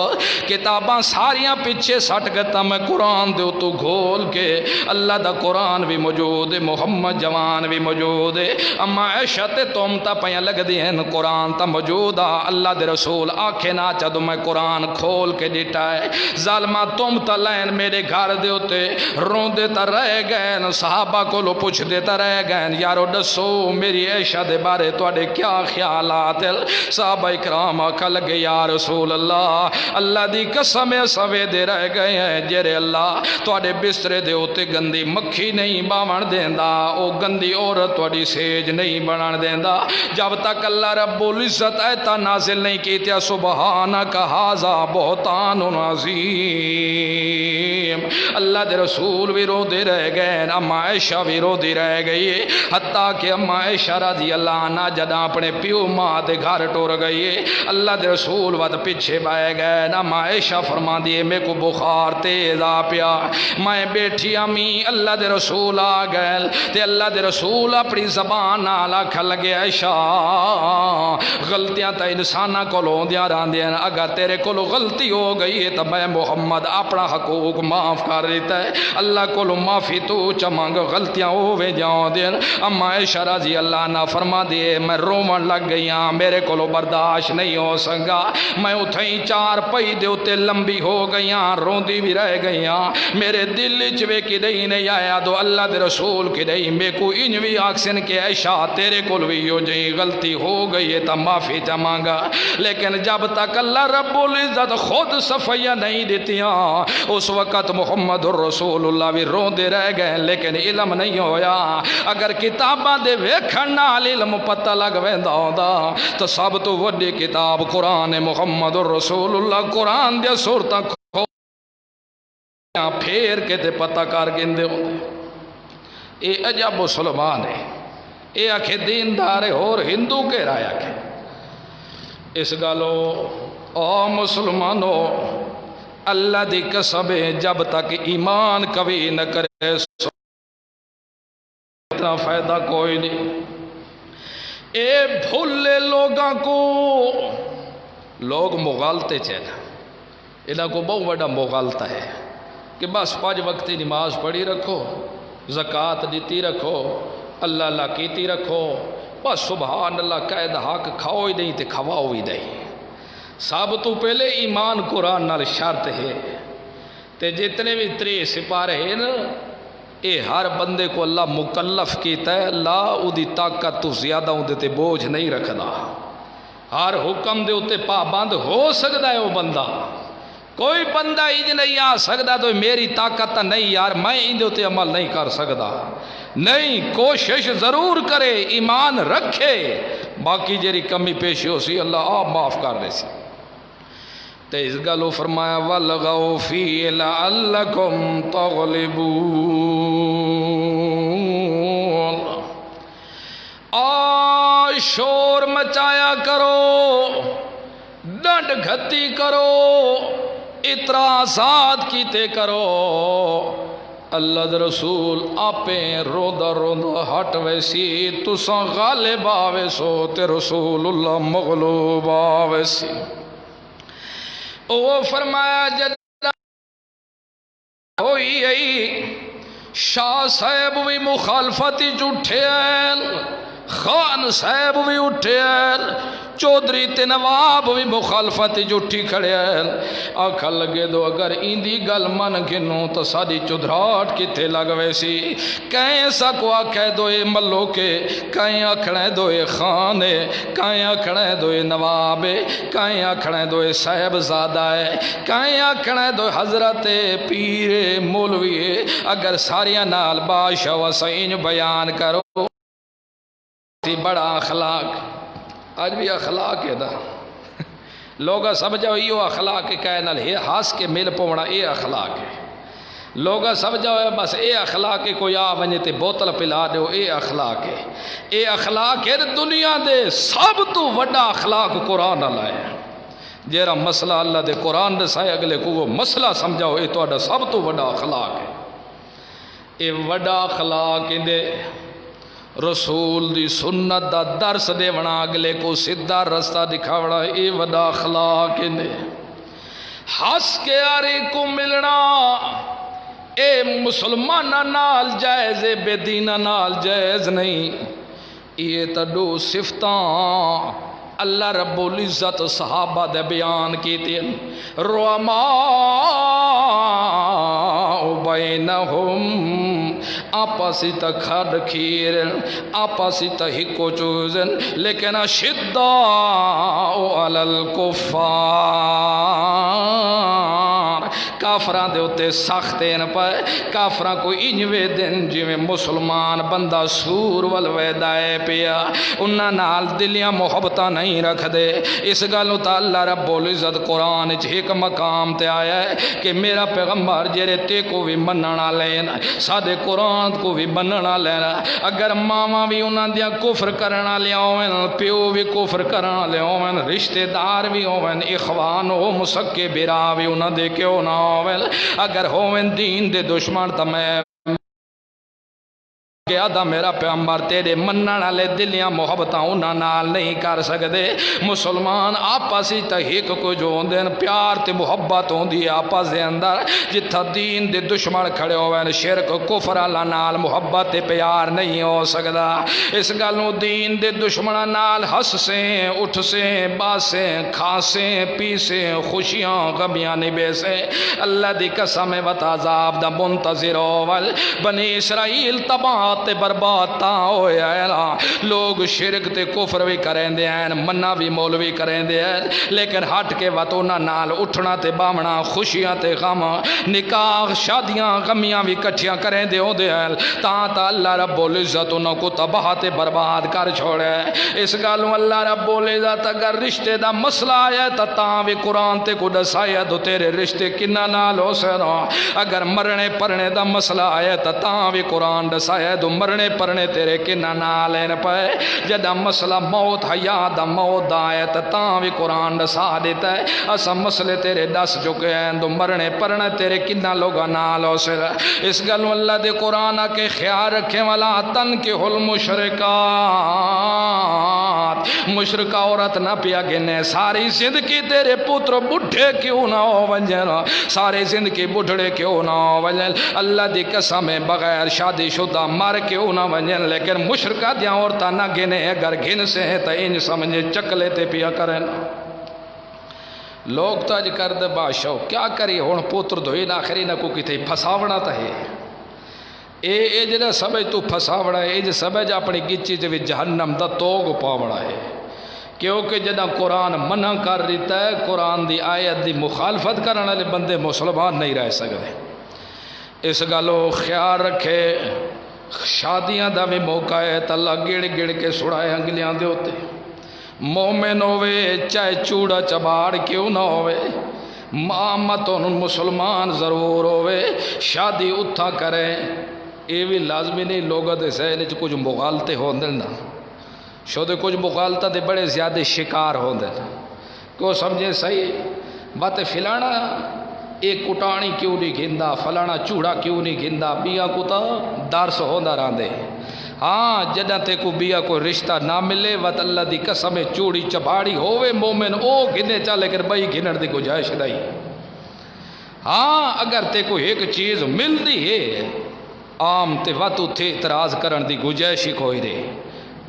Speaker 1: کتاباں ساریاں پیچھے سٹ گتا میں قرآن دے تو گھول کے اللہ دا قرآن بھی موجود ہے محمد جوان بھی موجود ہے اما عائشہ تے تم تا پیاں لگ دی ہیں قرآن تا موجود ہے اللہ دے رسول آنکھیں نہ چا دو میں قرآن کھول کے دیتا ہے ظالمہ تم تا لین میرے گھر دے ہوتے رون دیتا رہ گئے صحابہ کو لو پوچھ دیتا رہ گئے یارو دسو میری عائشہ دے بارے توڑے کیا خیالات صحابہ اکرام آکھا لگے یا رسول اللہ دی قسم سوے دے رہ گئے ہیں جیرے اللہ توڑے بسترے دے ہوتے گندی مکھی نہیں باون دیندہ او گندی عورت توڑی سیج نہیں بنان دیندہ جب تک اللہ رب العزت ایتا نازل نہیں کیتیا سبحانک ھذا بہتان عظیم اللہ دے رسول بھی رو دے رہ گئے اما عائشہ بھی رو دی رہ گئی حتیٰ کہ اما عائشہ رضی اللہ عنہ جدہ اپنے پیو ماں دے گھر ٹور گئی اللہ دے رسول ود پیچھے بائے گئے اما عائشہ فرما دیے میں کو بخار تیز آ پیا میں بیٹھی امی اللہ دے رسول آ گئے تے اللہ دے رسول اپنی زبان آلہ کھل گئے عائشہ غلطیاں تا انسانہ کو لوں دیا ران دیا اگر تیرے کو غلطی ہو گئی ہے تو میں محمد اپنا حقوق معاف کر دیتا ہے اللہ کو لو معافی تو چمانگ غلطیاں ہوئے جاؤں دین اما عائشہ رضی اللہ عنہ فرما دیے میں رومن لگ گئیاں میرے کو لو برداشت نہیں ہو سکا میں اتھیں چار پئی دے اتے لمبی ہو گئیاں روندی بھی رہ گئیاں میرے دل چوے کی دئی نہیں آیا دو اللہ دے رسول کی دئی میں کو انوی آکسن کے عائشہ تیرے کو لوی ہو جائیں غلطی ہو گئی ہے تا معافی چمانگا لیکن جب تک اللہ رب العزت خود صفیہ نہیں دیتیاں اس وقت محمد الرسول اللہ بھی رو دے رہ گئے لیکن علم نہیں ہویا اگر کتاباں دے ویکھن نال علم پتہ لگ ویندا ہوندا تو سب تو وڈی کتاب قرآن محمد الرسول اللہ قرآن دے سورتاں پھیر کے تے پتہ کر گندے ہوندے اے عجب مسلمان ہے اے آکھے دیندار اور ہندو کے رایا کے اس گالو او مسلمانو اللہ دی قسم جب تک ایمان کبھی نہ کرے اتنا فائدہ کوئی نہیں اے بھولے لوگاں کو لوگ مغالتے چہنا انہاں کو بہت بڑا مغالتا ہے کہ بس 5 وقتی نماز پڑھی رکھو زکوٰۃ دیتی رکھو اللہ اللہ کیتی رکھو بس سبحان اللہ قید حق کھاؤ ہی نہیں تے کھواؤ ہی نہیں سب تو پہلے ایمان قرآن نال شرط ہے، تے جتنے بھی 3 سپارے ہیں نا، اے ہر بندے کو اللہ مکلف کیتا ہے، اللہ او دی طاقت تو زیادہ اون دے تے بوجھ نہیں رکھدا، ہر حکم دے اتے پابند ہو سکتا ہے وہ بندہ، کوئی بندہ انج نہیں آ سکتا تو میری طاقت نہیں یار میں اندے اتے عمل نہیں کر سکتا، نہیں، کوشش ضرور کرے، ایمان رکھے، باقی جیری کمی پیشی ہو سی اللہ آپ معاف کر دے سی۔ تے اس گلو فرمایا وَلْغَوْا فِيهِ لَعَلَّكُمْ تَغْلِبُونَ، شور مچایا کرو، ڈنڈ گھتی کرو، اعتراضات کیتے کرو، اللہ دے رسول آپیں روندہ روندہ ہٹ ویسی، تساں غالب آوے سو تے رسول اللہ مغلوب آوے سی۔ وہ فرمایا جد ہوئی ای شاہ صاحب بھی مخالفتی جھوٹے ہیں، خان صاحب بھی اٹھے ہیں، چودھری تے نواب بھی مخالفتی جھوٹی کھڑے ہیں، آکھا لگے دو اگر ایندی گل من گنوں تو ساری چودھراٹ کتے لگوے سی، کہیں سکو آکھے دوئے ملو کے، کہیں آکھنے دوئے خانے، کہیں آکھنے دوئے نوابے، کہیں آکھنے دوئے صاحب زادہ ہے، کہیں آکھنے دوئے حضرت پیر مولوی، اگر ساریاں نال بادشاہ وسعین بیان کرو بڑا اخلاق، آج بھی اخلاق ہے دا لوگا سمجھو یہ اخلاق ہے، کہنا ہے ہاس کے مل پونا اے اخلاق ہے، لوگا سمجھو بس اے اخلاق ہے، کوئی آ ونجے تے بوتل پلا دو اے اخلاق ہے، اے اخلاق ہے دنیا دے سب تو وڈا اخلاق قرآن اللہ ہے، جیرا مسئلہ اللہ دے قرآن دے سائے اگلے کو وہ مسئلہ سمجھاؤ اے تو سب تو وڈا اخلاق ہے، اے وڈا اخلاق دے رسول دی سنت دا درس دے ونا اگلے کو سدھا رستہ دکھاوڑا، اے وڈا اخلاق نے ہس کے آرے کو ملنا، اے مسلمانہ نال جائز بے دینہ نال جائز نہیں، یہ تڈو صفتاں اللہ رب العزت صحابہ دے بیان کی تین، رعماء بینہم آپاسی تا کھڑ کھیرن، آپاسی تا ہکو چوزن، لیکن شدّاء علی الکفار، کافران دے ہوتے سختین پائے، کافران کو انجوے دن جویں مسلمان بندہ سور والویدائے پیا، انہاں نال دلیاں محبتہ نہیں رکھ دے، اس گلوں تا اللہ رب العزت قرآن ایک مقام تے آیا ہے کہ میرا پیغمبر جیرے تے کو بھی مننا لینا، سادے قرآن کو بھی مننا لینا، اگر ماما بھی انہاں دیا کفر کرنا لیا ہوئیں، پیو بھی کفر کرنا لیا ہوئیں، رشتہ دار بھی ہوئیں، اخوان ہو مسکے برا بھی انہاں دے کیوں نہ ہوئیں، اگر ہوئیں دین دے دشمن تا میں کہ آدھا میرا پیغمبر تیرے منن والے دلیاں محبتاں انہاں نال نہیں کر سکدے، مسلمان آپس وچ تحقیق کو جو ہوندے پیار تے محبت ہوندی آپس دے اندر، جتھا دین دے دشمن کھڑے ہوئے شرک کفر اللہ نال محبت تے پیار نہیں ہو سکدا، اس گلوں دین دے دشمناں نال ہسسیں اٹھسیں باسیں کھاسیں پیسیں خوشیاں غمیاں نبھیسیں، اللہ دی قسم وت عذاب دا منتظر ہوول، بنی اسرائیل تباہ تے برباد تا ہویا ہے، لوگ شرک تے کفر بھی کریں دے ہیں، منہ بھی مولوی کریں دے ہیں، لیکن ہٹ کے وطونا نال اٹھنا تے بامنا خوشیاں تے غم نکاح شادیاں غمیاں بھی کٹھیاں کریں دے ہو دے ہیں، تا اللہ رب العزت انہوں کو تباہ تے برباد کر چھوڑے، اس گالوں اللہ رب العزت اگر رشتے دا مسئلہ آیا تا بھی قرآن تے کو دسایا دو تیرے رشتے کنہ نال ہو سنا، اگر مرنے پرنے دا مسئلہ آیا تا بھی قرآن دسایا دو مرنے پرنے تیرے کنہ نالین پائے، جدہ مسئلہ موت حیات دا موت دا آیت تاں بھی قرآن دسا دیتا ہے، اسا مسئلے تیرے دس چکے ہیں دو مرنے پرنے تیرے کنہ لوگا نالو سے، اس گلوں اللہ دے قرآن کے خیال رکھیں والا تن کے المشرکات، مشرکہ عورت نہ پیا گنے، ساری زندگی تیرے پتر بڑھے کیوں نہ ہو ونجن، ساری زندگی بڑھڑے کیوں نہ ہو ونجن، اللہ دی قسم بغیر شادی شدہ مر کیوں نہ ونجن، لیکن مشرکہ دیاں عورتاں نہ گنے، اگر گھن سے ہیں تا انج سمجھے چکلے تے پیا کریں، لوگ تو اج کر دے بادشاہ کیا کری ہن پوتر دھوئی نہ آخری نہ کو کتے پھساونا تا ہے اے جڑا سمجھ تو پھساونا ہے اے سمجھ اپنی گچی تے جہنم دا توگ پاونا ہے کیونکہ جدہ قرآن منع کر دیتا ہے قرآن دی آیت دی مخالفت کرنے والے بندے مسلمان نہیں رہ سکتے اس گلو خیال رکھے شادیاں دا بھی موقع ہے تو اللہ گڑ گڑ کے سڑائے انگلیاں دے ہوتے مومن ہوئے چاہے چوڑا چباڑ کیوں نہ ہوئے مامتون مسلمان ضرور ہوئے شادی اتھا کریں یہ بھی لازمی نہیں لوگوں دے سہنے کچھ مغالطے ہوندے نا شودے کچھ مغالطہ دے بڑے زیادہ شکار ہوندے کیوں سمجھے صحیح بات فلانا ایک کٹانی کیوں نہیں گھندا فلانا چوڑا کیوں نہیں گھندا بیاں کو تا درس ہوندا راندے ہاں جدہ تے کو بیا کوئی رشتہ نہ ملے وط اللہ دی قسم چوڑی چباڑی ہوئے مومن او گھنے چالے کر بھائی گھنر دی گنجائش نہیں ہاں اگر تے کو ایک چیز مل دی ہے عام تے وط اتھے اعتراض کرن دی گنجائش ہی کوئی دے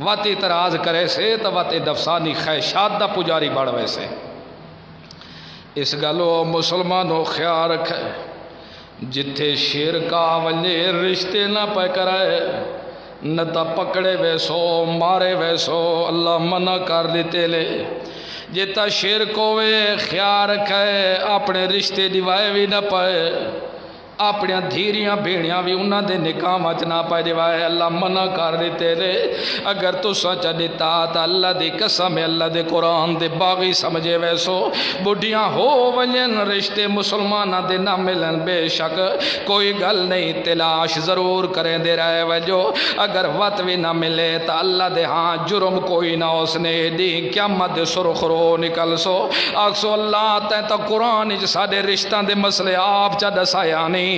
Speaker 1: وط اعتراض کرے سے تو وط دفسانی خیشات دا پجاری بڑھ ویسے اس گلو مسلمانوں خیال رکھے جتھے شیر کا ونجے رشتے نہ پہ کرائے نہ تا پکڑے ویسو مارے ویسو اللہ منع کر دیتے لے جتا شیر کو وے خیال رکھے اپنے رشتے دیوائے بھی نہ پائے اپنی دھیریاں بھیڑیاں بھی انہاں دے نکاح وچ نہ پائے دیوائے اللہ منع کر دیتے لے اگر تو سچ دیتا تا اللہ دی قسم اللہ دے قرآن دے باغی سمجھے ویسو بڑھیاں ہو ونجن رشتے مسلمانہ دے نہ ملن بے شک کوئی گل نہیں تلاش ضرور کریں دے رہے وجو اگر وقت بھی نہ ملے تا اللہ دے ہاں جرم کوئی نہ اس نے دی قیامت دے سرخ رو نکل سو آکسو اللہ تین تا قرآن جسا دے رشتہ دے مسئلے آپ چا دسایا نہیں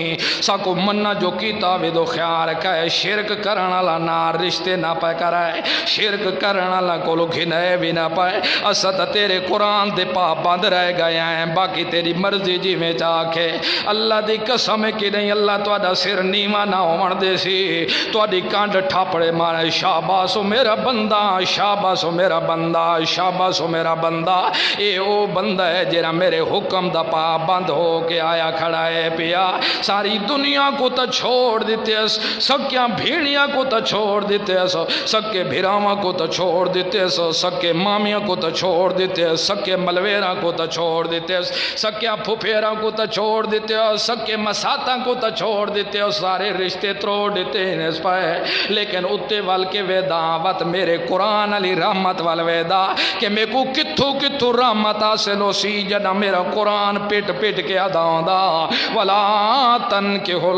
Speaker 1: ساکو منہ جو کیتا بھی دو خیال رکھائے شرک کرنا لانا رشتے نہ پائے کرائے شرک کرنا لا کولو گھنے بھی نہ پائے اسد تیرے قرآن دے پا باندھ رہ گئے ہیں باقی تیری مرضی جی میں چاکے اللہ دی قسم کی نہیں اللہ تو آدھا سر نیمہ نہ ہومن دے سی تو آدھی کانڈ ٹھاپڑے مارے شاباسو میرا بندہ شاباسو میرا بندہ شاباسو میرا بندہ اے او بندہ ہے جیرا میرے حکم دا پا بند ہو کے آیا کھڑا ہے پیا ساری دنیا کو تا چھوڑ دیتے اس سکیاں بھیڑیاں کو تا چھوڑ دیتے اس سکے بھیراواں کو تا چھوڑ دیتے اس سکے مامیاں کو تا چھوڑ دیتے اس سکے ملویراں کو تا چھوڑ دیتے اس سکیاں پھوپھیراں کو تا چھوڑ دیتے اس سکے مساتاں کو تا چھوڑ دیتے اس سارے رشتے تروڑ دیتے ہیں اس پائے لیکن اتے وال کے ویداوت میرے قرآن علی رحمت وال ویدا کہ میں کو کتھو کتھو رحمت آسے لو سی جنا میرا قرآن پیٹ پیٹ کے اداؤں دا ولا تنکحوا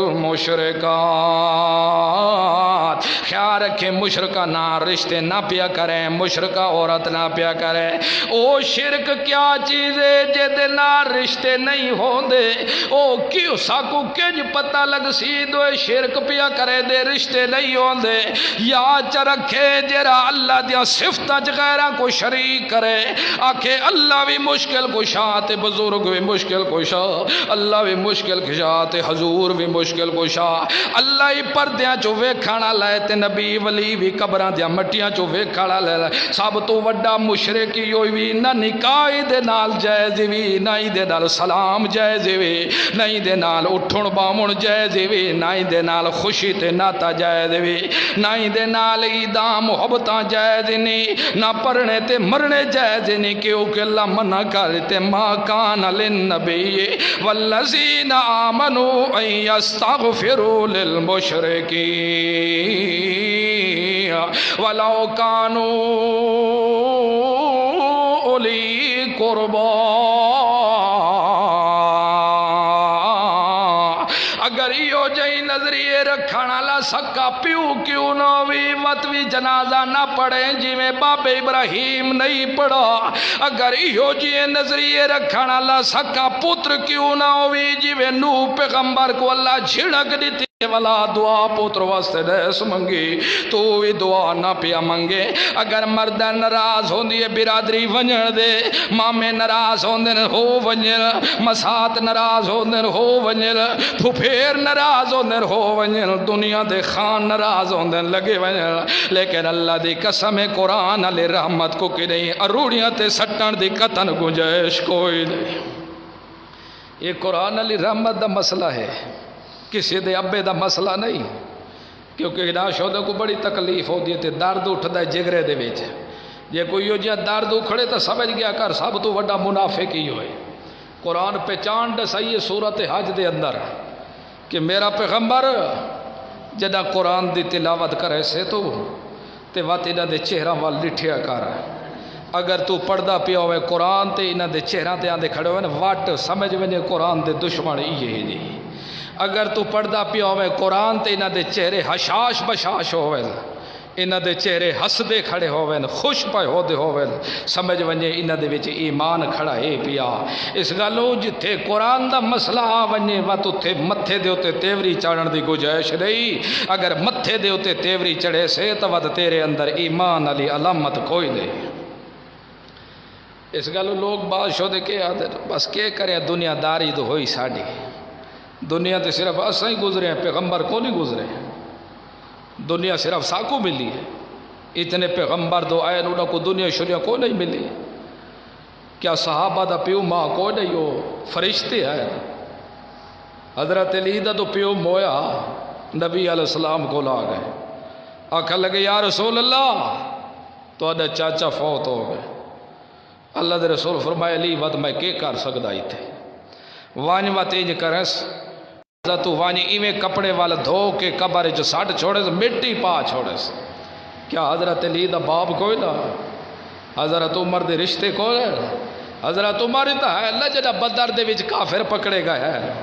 Speaker 1: المشرکات خیال رکھیں مشرکہ نہ رشتے نہ پیا کریں مشرکہ عورت نہ پیا کریں او شرک کیا چیز ہے جدے نہ رشتے نہیں ہوں دے او کیوں ساکو کنج پتہ لگ سی دو شرک پیا کرے دے رشتے نہیں ہوں دے یا چرکھے جرا اللہ دیا صفتہ غیرہ کو شریک کرے آکھے اللہ بھی مشکل کشا تے بزرگ بھی مشکل کشا اللہ بھی مشکل کشا تے حضور بھی مشکل کشا اللہ ہی پردیاں چو ویکھانا لائے تے نبی ولی بھی قبران دیا مٹیاں چو ویکھانا لائے سب تو وڈا مشرکی ہوئی بھی نہ نکائی دے نال جائز بھی نہ ہی دے نال سلام جائز بھی نہ ہی دے نال اٹھن بامن جائز بھی نہ ہی دے نال خوشی تے ناتا جائز بھی نہ ہی دے نال عیداں محبتاں جائز نہیں نہ پڑھنے تے مرنے جائز نہیں کیونکہ اللہ منع کرتے ما کان للنبی والذین آمنوا ان یستغفروا للمشرکین ولو کانوا اولی قربا اگر یہ جائی نظریے رکھانا لا سکا پیو کیوں نہ ہوئی مت بھی جنازہ نہ پڑھیں جی میں باب ابراہیم نہیں پڑھا اگر یہ جی نظریے رکھانا لا سکا پتر کیوں نہ ہوئی جی میں نوح پیغمبر کو اللہ جھڑک دیتی والا دعا پوتر واسطے دس منگی تو بھی دعا نہ پیا منگے اگر مرد ناراض ہوندی ہے برادری ونجن دے مامے ناراض ہوندن ہو ونجن مسات ناراض ہوندن ہو ونجن پھپھیر ناراض ہوندن ہو ونجن دنیا دے خان ناراض ہوندن لگے ونجن لیکن اللہ دی قسم قرآن علی رحمت کو کی نہیں اروڑیاں تے سٹن دی قطن گنجائش کوئی نہیں یہ قرآن علی رحمت دا مسئلہ ہے کسی دے ابے دا مسئلہ نہیں کیونکہ ناش ہوتے کو بڑی تکلیف ہوتی ہے درد اٹھتا ہے جگرے دے ویچ جے کوئی ہو جہاں درد اکھڑے تو سمجھ گیا کر سب تو وڈا منافق ہی ہوئے قرآن پہچان دسائی ہے سورت حج دے اندر کہ میرا پیغمبر جدہ قرآن دی تلاوت کرے سے تو تے وقت انہاں دے چہرہ وال لٹھیا کر اگر تو پڑھدا پیا ہوئے قرآن تے انہاں دے چہرہ تے آندے کھڑے ہوئے واٹ سمجھ ونے قرآن دے دشمن یہ ہی نہیں اگر تو پڑھدا پیا ہوئے قرآن تے انہاں دے چہرے حشاش بشاش ہوئے انہاں دے چہرے ہسدے کھڑے ہوئے خوش پے ہودے ہوئے سمجھ ونجے انہاں دے وچ ایمان کھڑا ہے پیا اس گالو جتھے قرآن دا مسئلہ آ ونجے وات اتھے متھے دے اتے تیوری چڑھن دی گنجائش نہیں اگر متھے دے اتے تیوری چڑھے سے تو وات تیرے اندر ایمان علی علامت کوئی نہیں اس گالو لوگ بادشاہ دے کے آدھے بس کے کرے دنیا داری تو ہوئی ساڑی دنیا تے صرف اساں ہی گزرے ہیں پیغمبر کو نہیں گزرے دنیا صرف ساکو ملی ہے اتنے پیغمبر دو آئے انہوں کو دنیا شریعہ کو نہیں ملی کیا صحابہ دا پیو ماں کو نہیں ہو فرشتے ہیں حضرت علی دا تو پیو مویا نبی علیہ السلام کو لا گئے آکھا لگے یا رسول اللہ تو اڈا چاچا فوت ہو گئے اللہ دے رسول فرمائے علی وقت میں کے کر سکتا ہی تھے وانج وقت انج کرس تو وانج ایویں کپڑے والا دھو کے قبر جو ساڑھ چھوڑے سے مٹی پا چھوڑے سے کیا حضرت علی دا باب کوئی نہ حضرت عمر دے رشتے کوئی حضرت عمر تا ہے اللہ جڑا بدر دے وچ کافر پکڑے گا ہے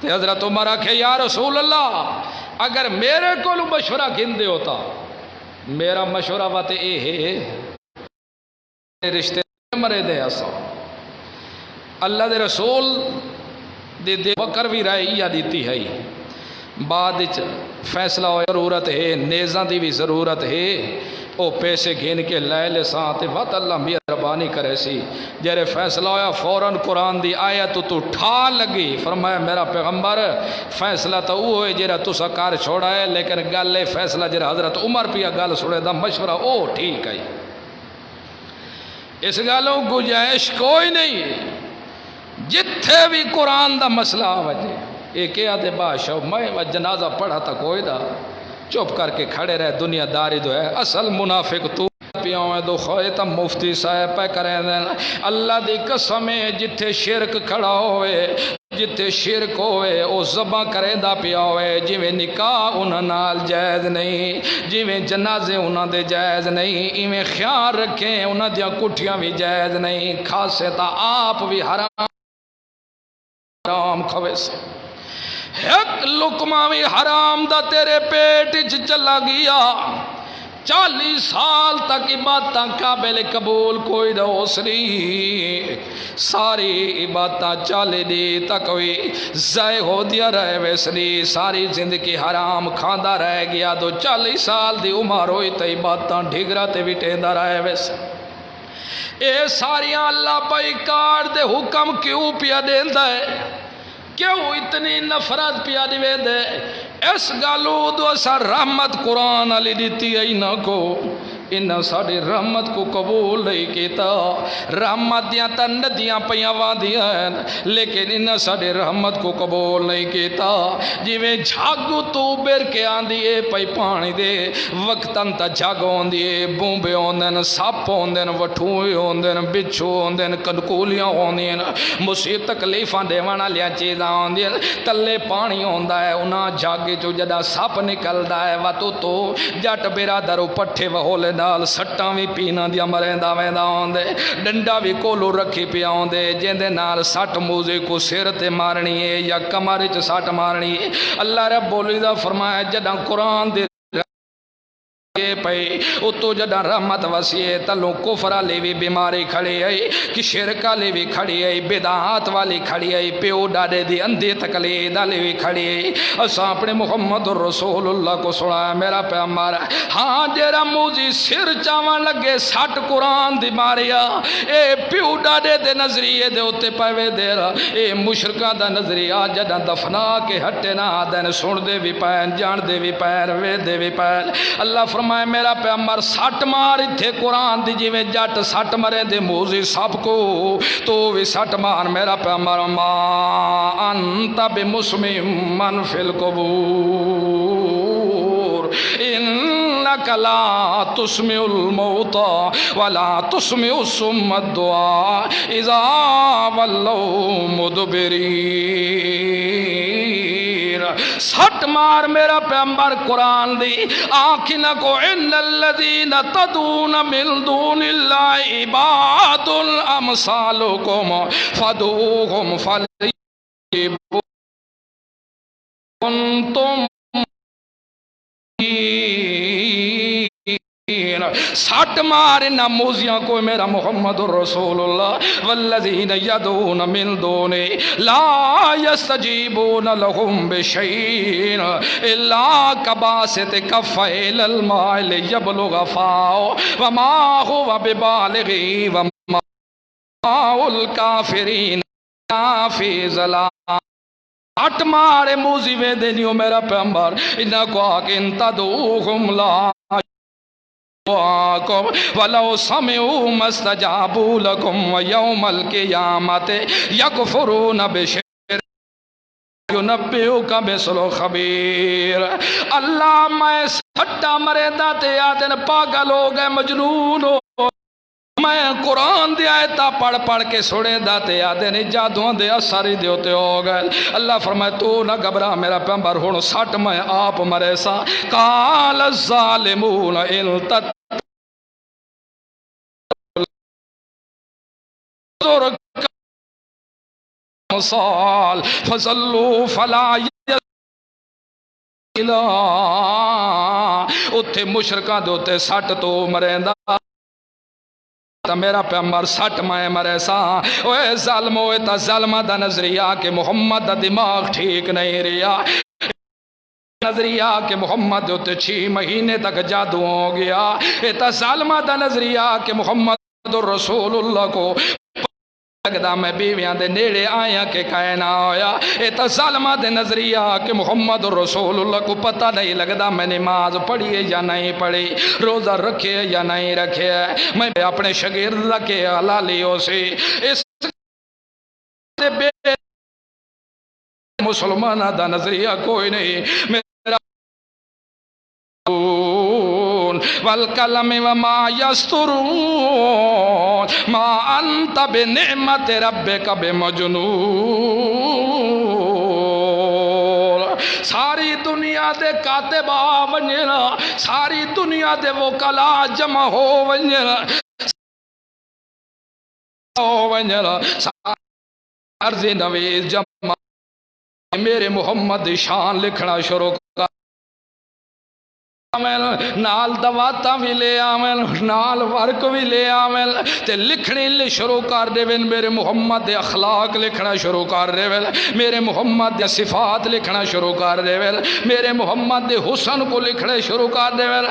Speaker 1: تے حضرت عمر آکھے یا رسول اللہ اگر میرے کو مشورہ گھن دے ہوتا میرا مشورہ وقت اے ہے رشتے مرے دے ایسا اللہ دے رسول دے بکر بھی رائے یا دیتی ہے بعد فیصلہ ہوئے ضرورت ہے نیزاں دی بھی ضرورت ہے او پیسے گھن کے لے لے سانتے وقت اللہ مہربانی کرے سی جرے فیصلہ ہویا فوراً قرآن دی آیت تو ٹھا لگی فرمایا میرا پیغمبر فیصلہ تو وہ ہوئے جرے تو سکار چھوڑا ہے لیکن گل لے فیصلہ جرے حضرت عمر پیا گل سڑے دا مشورہ او ٹھیک ہے اس گالوں گنجائش کوئی نہیں جتھے بھی قرآن دا مسئلہ آوجے ایک آدھے بادشاہ میں جنازہ پڑھا تھا کوئی دا چپ کر کے کھڑے رہے دنیا داری دو ہے اصل منافق تو پیوں ہے دو خواہ تا مفتی صاحب پہ کریں دیں اللہ دی قسمیں جتھے شرک کھڑا ہوئے جتھے شرک ہوئے او زباں کریں دا پیا ہوئے جویں نکاح انہاں نال جائز نہیں جویں جنازے انہاں دے جائز نہیں ایویں خیال رکھیں انہاں دیاں کٹھیاں بھی جائز نہیں خاصے تا آپ بھی حرام کھوے سے ایک لقمہ بھی حرام دا تیرے پیٹ چلا گیا 40 سال تک عبادتاں قابل قبول کوئی نہ ہو سری ساری عبادتاں 40 دی تک ہوئی ضائع ہو دیا رہے ویسری ساری زندگی حرام کھاندہ رہ گیا تو 40 سال دی عمر ہوئی تو عبادتاں ڈھگرہ تے وٹیندہ رہے ویسے اے ساریاں اللہ پائی کار دے حکم کیوں پیا دیندہ ہے کیوں اتنی نفرت پیا دیندہ ہے اس گالو دو اسا رحمت قرآن علی دیتی ہے نہ کو انہاں ساڑی رحمت کو قبول نہیں کیتا رحمت دیاں تا ندیاں پیاں وادیاں ہیں لیکن انہاں ساڑی رحمت کو قبول نہیں کیتا جیویں جھاگو تو بیر کے آن دیئے پئی پانی دے وقتاً تا جھاگو آن دیئے بومبے آن دین ساپ آن دین وٹھوئے آن دین بچھو آن دین کنکولیاں آن دین مصیب تکلیفاں دیوانا لیا چیزاں آن دین تلے پانی آن دا ہے انہاں جھاگے جو جدا ساپ نکل دا ہے واتو تو جٹ بیرا درو پٹھے وہولے نال سٹاں بھی پینا دیا مریندا ویندا ہوندے ڈنڈا بھی کولو رکھی پیا ہوندے جیندے نال سٹ موزے کو سر تے مارنی ہے یا کمر وچ سٹ مارنی ہے اللہ رب العزت فرمایا جداں قرآن دے پئی اتو جڑا رحمت وسیع تلو کفر والی بھی بیماری کھڑی آئی کہ شرک والی بھی کھڑی آئی بدعات والی کھڑی آئی پیو ڈاڈے دی اندھی تقلید والی بھی کھڑی آئی اساں اپنے محمد رسول اللہ کو سنا میرا پیغمبر ہاں جیرا موزی سر چاوان لگے سٹ قرآن دی ماریا اے پیو ڈاڈے دے نظریے دے ہوتے پائے دے رہا اے مشرکہ دا نظریہ جڑا دفنا کے ہٹے نہ دین سن دے بھی پائن جان دے بھی پائن وے دے بھی پائن اللہ فرمائے میرا پیغمبر سٹ مار تھے قرآن دی جی میں جٹ سٹ مرے دے موزی سب کو تو بھی سٹ مار میرا پیغمبر ما انت بمسمی من فی القبور انک لا تسمع الموتا ولا تسمع الصم الدعاء اذا ولوا مدبرین سٹ مار میرا پیغمبر قرآن دی آنکھنا کو ان الذین تدون من دون اللہ عباد امثالکم فدوہم فلیبون سٹ مار نہ موزیاں کو میرا محمد رسول اللہ والذین یدون من دونی لا یستجیبون لهم بشیئن الا کباسط کفیل الماء لیبلغ فاؤ وما هو ببالغی وما الکافرین فی ظلام ہٹ مارے موزی وے دینیو میرا پیغمبر انہا کو آکن تدوہم لا وَلَوْ سَمِعُوا مَسْتَجَابُوا لَكُمْ وَيَوْمَ الْقِيَامَةِ يَكْفُرُونَ بِشِرْكِكُمْ يُنَبِّئُكَ مِثْلُ خَبِيرٍ اللہ میں سٹا مرے داتے آدن پاگل ہو گئے مجنون ہو میں قرآن دے آیتا پڑھ پڑھ کے سڑے داتے آدھے نے جادوان دے اثاری دے ہوتے ہو گئے اللہ فرمائے تو نہ گھبرا میرا پیغمبر ہونو سٹ میں آپ مرے سا قال الظالمون التت مصال فضلوا فلا یسلا اتھے مشرکہ دوتے سٹ تو مرے دا میرا پیغمبر سٹ میں مرے سا اوے ظالم ہوئے تا ظالمہ دا نظریہ کہ محمد دا دماغ ٹھیک نہیں رہا نظریہ کہ محمد ہوتے 6 مہینے تک جادو ہو گیا تا ظالمہ دا نظریہ کہ محمد رسول اللہ کو لگدا میں بیویاں دے نیڑے آیا کہ کائنا ہویا تا ظالمہ دے نظریہ کہ محمد رسول اللہ کو پتہ نہیں لگدا میں نماز پڑھی ہے یا نہیں پڑھی روزہ رکھے یا نہیں رکھے میں اپنے شاگرد رکھے حلالیوں سے اس بے مسلمانہ دا نظریہ کوئی نہیں میرا والکلم وما یسترون ما انت بنعمت ربک بمجنون ساری دنیا دے کاتب آونجنا ساری دنیا دے وکلا جمع ہو ونجنا عرض نویز جمع میرے محمد شان لکھنا شروع کر نال دواتا بھی لے آمین نال ورک بھی لے آمین تے لکھنی لے شروع کر دے وین میرے محمد دے اخلاق لکھنا شروع کر دے وین میرے محمد دے صفات لکھنا شروع کر دے وین میرے محمد دے حسن کو لکھنے شروع کر دے وین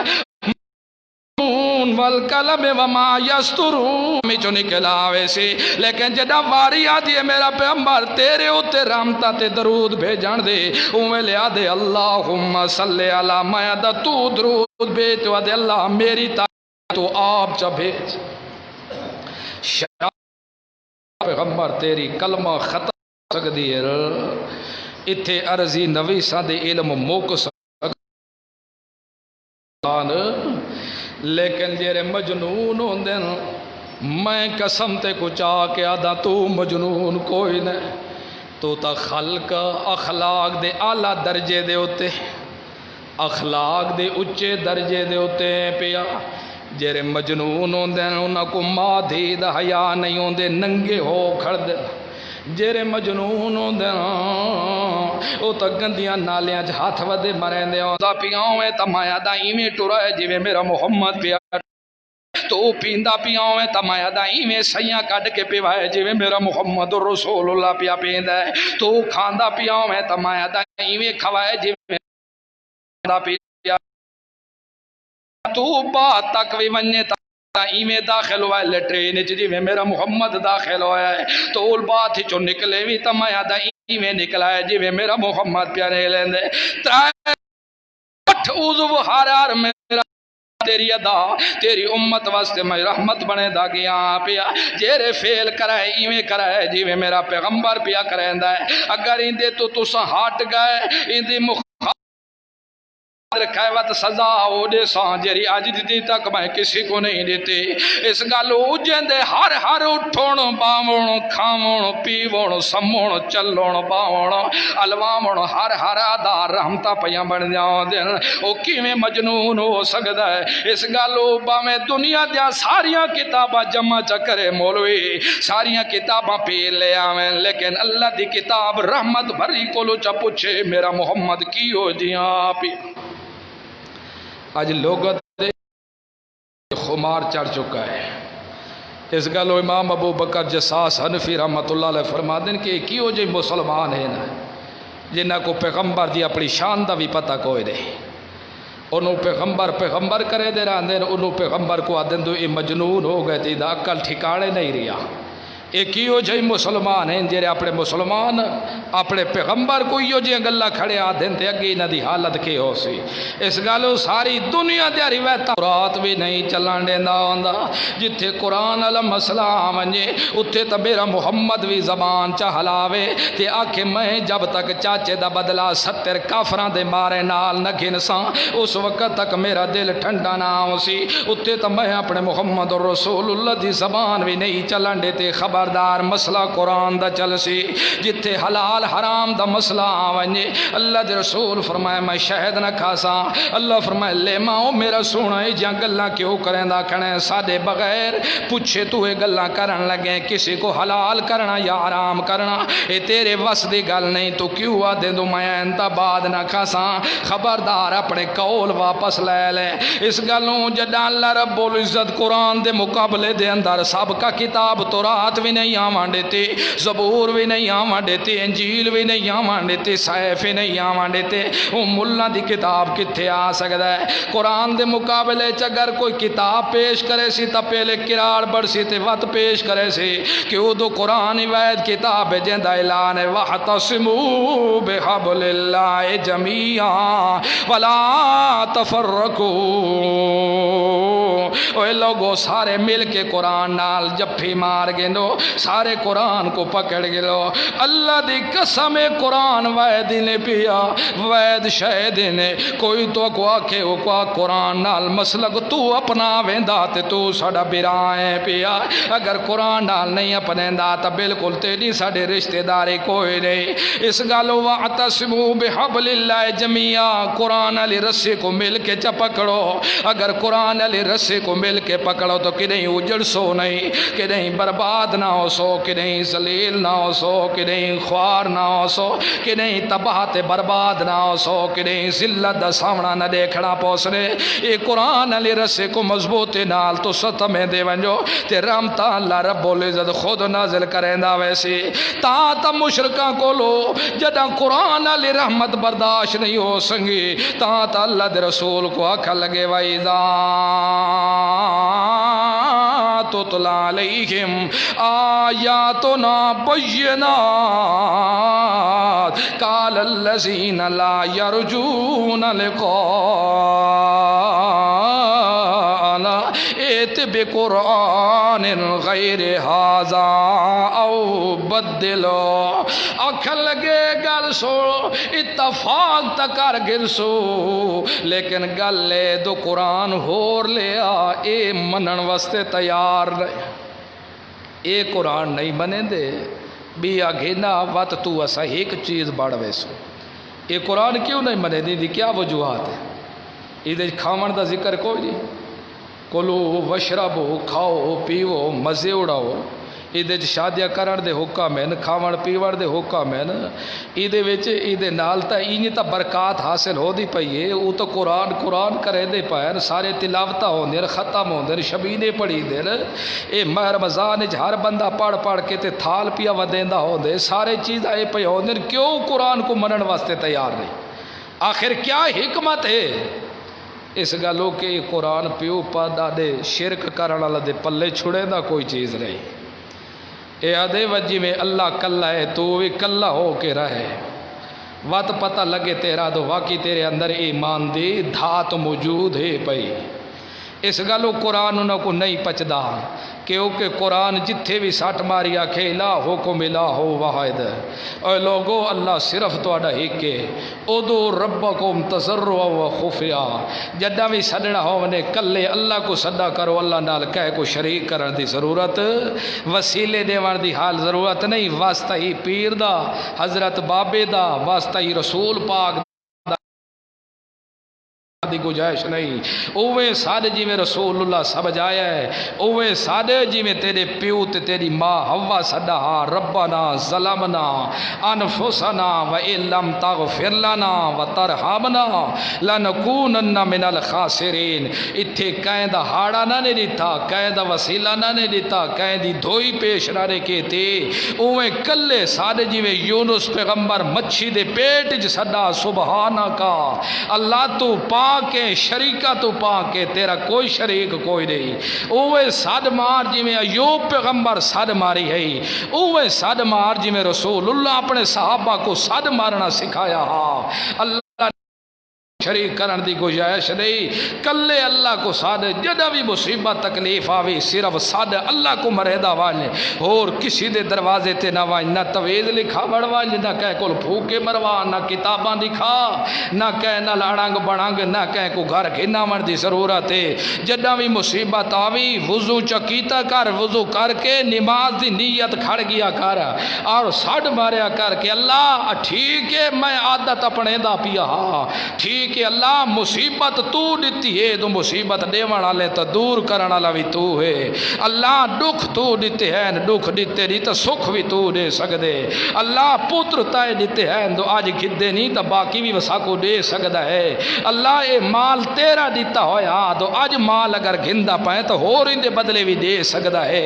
Speaker 1: والکلم وما یسترون میں چو نکلا ویسے لیکن جدہ واری آدھی ہے میرا پیغمبر تیرے ہوتے رحمتہ تے درود بھیجان دے اوہ لے آدھے اللہم صلی اللہ میں آدھا تو درود بھیج تو آدھے اللہ میری تو آپ چا بھیج پیغمبر تیری کلمہ ختم سک دیئے اتھے عرضی نویسہ دے علم موک سکان لیکن جیرے مجنون ہوندے میں قسم تے کچھ آکے آدھا تو مجنون کوئی نہیں تو تا خلق اخلاق دے اعلیٰ درجے دے ہوتے اخلاق دے اچھے درجے دے ہوتے پیا جیرے مجنون ہوندے انہاں کو ماں دی دا حیاء نہیں ہوندے ننگے ہو کھڑ دے جیرے مجنون ہوندے او تا گندیاں نالیاں چ ہاتھ ودے مرندے دا پیاؤں ہے تمایا دا ایویں ٹرا ہے جویں میرا محمد پیا تو پیندا پیاؤں ہے تمایا دا ایویں سیاں کڈ کے پیوائے جویں میرا محمد رسول اللہ پیا پیندا ہے تو کھاندا پیاؤں ہے تمایا دا ایویں کھوائے جویں دا پیا تو بات تک وی ونجے ایویں داخل ہوا ہے لٹرین جی میں میرا محمد داخل ہوا ہے تو اول بات چو نکلے بھی تمایا دا ایویں نکلا ہے جی میں میرا محمد پیارے لیندے ترائے اٹھ عضو ہر میرا تیری ادا تیری امت واسطے میں رحمت بنے دا گیا پیا جیرے فیل کرائے ایویں کرائے جی میں میرا پیغمبر پیا کریندا ہے اگر اندے تو تسا ہٹ گئے اندے رکھائے وقت سزا ہو دے سان جری آج دیتی تک میں کسی کو نہیں دیتی اس گالو جندے ہر اٹھون باون کھاون پیون سمون چلون باون الوامون ہر آدھار رحمتہ پیاں بن جاؤں دن او کیویں مجنون ہو سکتا ہے اس گالو با میں دنیا دیا ساریاں کتاباں جمع چکرے مولوی ساریاں کتاباں پی لے آویں لیکن اللہ دی کتاب رحمت بھری کو لو چا پوچھے میرا محمد کی ہو جیاں پی آج لوگوں دے خمار چڑھ چکا ہے اس گلو امام ابو بکر جساس حنفی رحمت اللہ علیہ فرما دیں کہ کیوں جی مسلمان ہے نا جنہ کو پیغمبر دی اپنی شان دا بھی پتہ کوئی نہیں انہوں پیغمبر کرے دے رہا دیں انہوں پیغمبر کو آدھیں دو یہ مجنون ہو گئے تھی دا عقل ٹھکانے نہیں رہا ایک ہی ہو جائے مسلمان ہیں جیرے اپنے مسلمان اپنے پیغمبر کو ہی ہو جائے گلہ کھڑے آدھیں تے اگی نہ دی حالت کے ہو سی اس گالو ساری دنیا دیا روایت قرآن بھی نہیں چلان دے ہوندا جتھے قرآن علم اسلام آنجے اتھے تا میرا محمد بھی زبان چا ہلاوے تے آکھے میں جب تک چاچے دا بدلا 70 کافران دے مارے نال نہ گھنساں اس وقت تک میرا دل ٹھنڈا نہ ہو سی اتھے تا میں اپنے محمد رسول اللہ دی زبان بھی نہیں چلان دے تے خبردار مسئلہ قرآن دا چل سی جتھے حلال حرام دا مسئلہ آوانجے اللہ دے رسول فرمائے میں شہد نہ کھاسا اللہ فرمائے لے ماں میرا سونا ہے جہاں گلہ کیوں کریں دا کھڑیں سادے بغیر پوچھے تو یہ گلہ کرن لگیں کسی کو حلال کرنا یا حرام کرنا اے تیرے وس دی گل نہیں تو کیوں آدھے دو میں انتا بعد نہ کھاسا خبردار اپنے قول واپس لے لے اس گلوں جدہ اللہ رب العزت قرآن دے مقابلے دے اندر سب کا کتاب تورات بھی نہیں آمان دیتے زبور بھی نہیں آمان دیتے انجیل بھی نہیں آمان دیتے صحیف بھی نہیں آمان دیتے ملہ دی کتاب کتھے آ سکتا ہے قرآن دے مقابلے چگر کوئی کتاب پیش کرے سی تا پہلے کراڑ بڑھ سی تے وقت پیش کرے سی کہ وہ دو قرآن وید کتاب جندہ اعلان ہے وَحْتَصِمُوا بِحَبْلِ اللَّهِ جَمِيعًا وَلَا تَفَرَّقُوا اے لوگوں سارے مل کے قرآن نال جپھی مار گنو سارے قرآن کو پکڑ گلو اللہ دی قسم قرآن وید نے پیا وید شہد نے کوئی تو کو آکھے وہ کو قرآن نال مسلک تو اپنا ویندا تے تو ساڈا برائیں پیا اگر قرآن نال نہیں اپنے دا تا بالکل تیری ساڈے رشتہ داری کوئی نہیں اس گالو واعتصموا بحبل اللہ جميعا قرآن علی رسی کو مل کے چا پکڑو اگر قرآن علی رسی کو مل کے پکڑو تو کہ نہیں اجڑ سو نہیں کہ نہیں برباد نہ ہو سو کہ نہیں ذلیل نہ ہو سو کہ نہیں خوار نہ ہو سو کہ نہیں تباہ تے برباد نہ ہو سو کہ نہیں ذلت دا سامنا نہ دیکھنا پوسنے یہ قرآن علی رسے کو مضبوط نال تو ستمیں دے ونجو تے رحمتہ اللہ رب العزت خود نازل کریں دا ویسے تا مشرکاں کو لو جدہ قرآن علی رحمت برداشت نہیں ہو سنگی تا اللہ دے رسول کو آکھا لگے وَإِذَا تُتْلَى عَلَيْهِمْ آيَاتُنَا بَيِّنَاتٍ قَالَ الَّذِينَ لَا يَرْجُونَ لِقَاءَنَا ائْتِ بِقُرْآنٍ غَيْرِ هَذَا أَوْ بَدِّلْهُ آکھن لگے گل سو اتفاق تکر گر سو لیکن گل لے دو قرآن ہور لیا اے منن واسطے تیار رہے اے قرآن نہیں بنے دے بھی آگے نا وقت تو ایسا ایک چیز بڑھ ویسو اے قرآن کیوں نہیں بنے دی کیا وجوہات ہے یہ کھاون دا ذکر کوئی نہیں کلو وشربو کھاؤ پیو مزے اڑاؤ یہ شادیاں کرن دے حکم ہیں، کھاون پیون دے حکم ہیں، یہ نال تا اینج تا برکات حاصل ہو دی پئی ہے۔ وہ تو قرآن کرے دے پائے، سارے تلاوتاں ہوندے ختم ہوندے، شبینے پڑھی دے، اے ماہ رمضان ہر بندہ پڑھ کے تے تھال پیا ودیندا ہوندے، سارے چیزاں اے پئی ہوندے، کیوں قرآن کو منن واسطے تیار نہیں؟ آخر کیا حکمت ہے اس گلوں کہ قرآن پیو پا دے شرک کرن والا دے پلے چھڑے دا کوئی چیز نہیں۔ اے آدھے وجی میں اللہ کلا ہے، تو بھی کلا ہو کے رہے، وقت پتہ لگے تیرا تو واقعی تیرے اندر ایمان دی دھات موجود ہے پئی۔ اس گلوں قرآن انہوں کو نہیں پچدا، کیونکہ قرآن جتھے بھی سٹ ماری آکھے الہ حکم الہ واحد، اے لوگو اللہ صرف تہاڈا ایک ہے، ادعو ربکم تضرعا و خفیا، جدہ بھی سڈنا ہونے کلے اللہ کو صدا کرو، اللہ نال کہے کو شریک کرن دی ضرورت، وسیلے دیوان دی حال ضرورت نہیں، واسطہ ہی پیر دا، حضرت بابے دا، واسطہ ہی رسول پاک دی گنجائش نہیں۔ اوے سادے جی میں رسول اللہ سمجھ آیا ہے، اوے سادے جی میں تیرے پیو تے تیری ماں حوا صدا ربنا ظلمنا انفسنا وان لم تغفر لنا وترحمنا لنکونن من الخاسرین۔ اتھے کہیں دا ہاڑا نہ نے دیتا، کہیں دا وسیلہ نہ نے دیتا، کہیں دی دھوئی پیش نہ رکھے تھے، اوے کلے سادے جی میں یونس پیغمبر مچھی دے پیٹ جو صدا سبحانہ کا، اللہ تو پاک کے شریکہ تو پاک کے، تیرا کوئی شریک کوئی نہیں۔ اوے صد مار جی میں ایوب پیغمبر صد ماری ہے، اوے صد مار جی میں رسول اللہ اپنے صحابہ کو صد مارنا سکھایا ہاں، اللہ شریک کرن دی گنجائش نہیں، کلے اللہ کو سادے، جدہ بھی مصیبت تکلیف آوی صرف سادے اللہ کو مریدہ والے، اور کسی دے دروازے تے نہ وائن، نہ توید لکھا بڑوائن، نہ کہے کل پھوکے مروان، نہ کتاباں دکھا، نہ کہے نہ لڑنگ بڑنگ، نہ کہے کو گھر گھنا من دی ضرورت ہے۔ جدہ بھی مصیبت آوی وضو چکیتا کر، وضو کر کے نماز دی نیت کھڑ گیا کر، اور سڑ ماریا کر کے اللہ ٹھیک ہے میں عادت اپنے دا پیا ہاں، ٹھیک کہ اللہ مصیبت تو دیتی ہے، تو مصیبت دیوان والے تو دور کرن والا بھی تو ہے، اللہ دکھ تو دیتے ہیں، دکھ دیتے نہیں تو سکھ بھی تو دے سکدے، اللہ پتر تائے دیتے ہیں تو آج گھدے نہیں تو باقی بھی وسا کو دے سکدا ہے، اللہ اے مال تیرا دیتا ہویا تو آج مال اگر گھندا پائے تو ہور ان دے بدلے بھی دے سکدا ہے،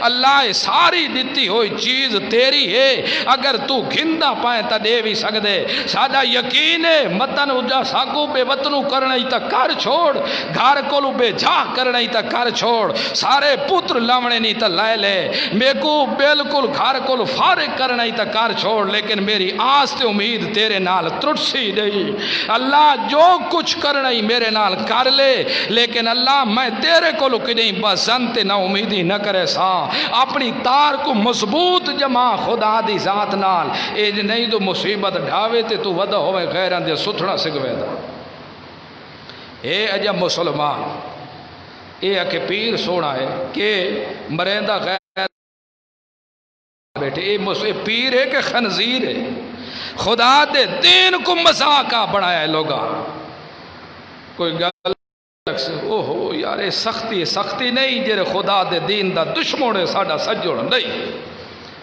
Speaker 1: اللہ اے ساری دیتی ہوئی چیز تیری ہے، اگر تو گھندا پائے تو دے بھی سکدے، سادہ یقین ہے متن اجا ساکو بے وطنو کرنا ہی تا کر چھوڑ، گھر کولو بے جا کرنا ہی تا کر چھوڑ، سارے پتر لاونے نہیں تا لائے لے، میں کو بالکل گھر کولو فارغ کرنا ہی تا کر چھوڑ، لیکن میری آس تے امید تیرے نال ترسی نہیں، اللہ جو کچھ کرنا ہی میرے نال کر لے، لیکن اللہ میں تیرے کولو کی نہیں بس زنتے نہ امیدی نہ کرے سا، اپنی تار کو مضبوط جمع خدا دی ذات نال، اے نہیں تو مصیبت ڈھاوے تے تو ودا ہوئے غیران دے سٹھنا سکوے دا۔ اے عجب مسلمان، اے اکھے پیر سونا ہے کہ مریندہ غیر بیٹھے، اے پیر ہے کہ خنزیر ہے، خدا دے دین کو مذاقہ بڑھایا ہے لوگا، کوئی گل اوہو یار اے سختی نہیں، جرے خدا دے دین دا دشمن ہے ساڑا سجڑ نہیں،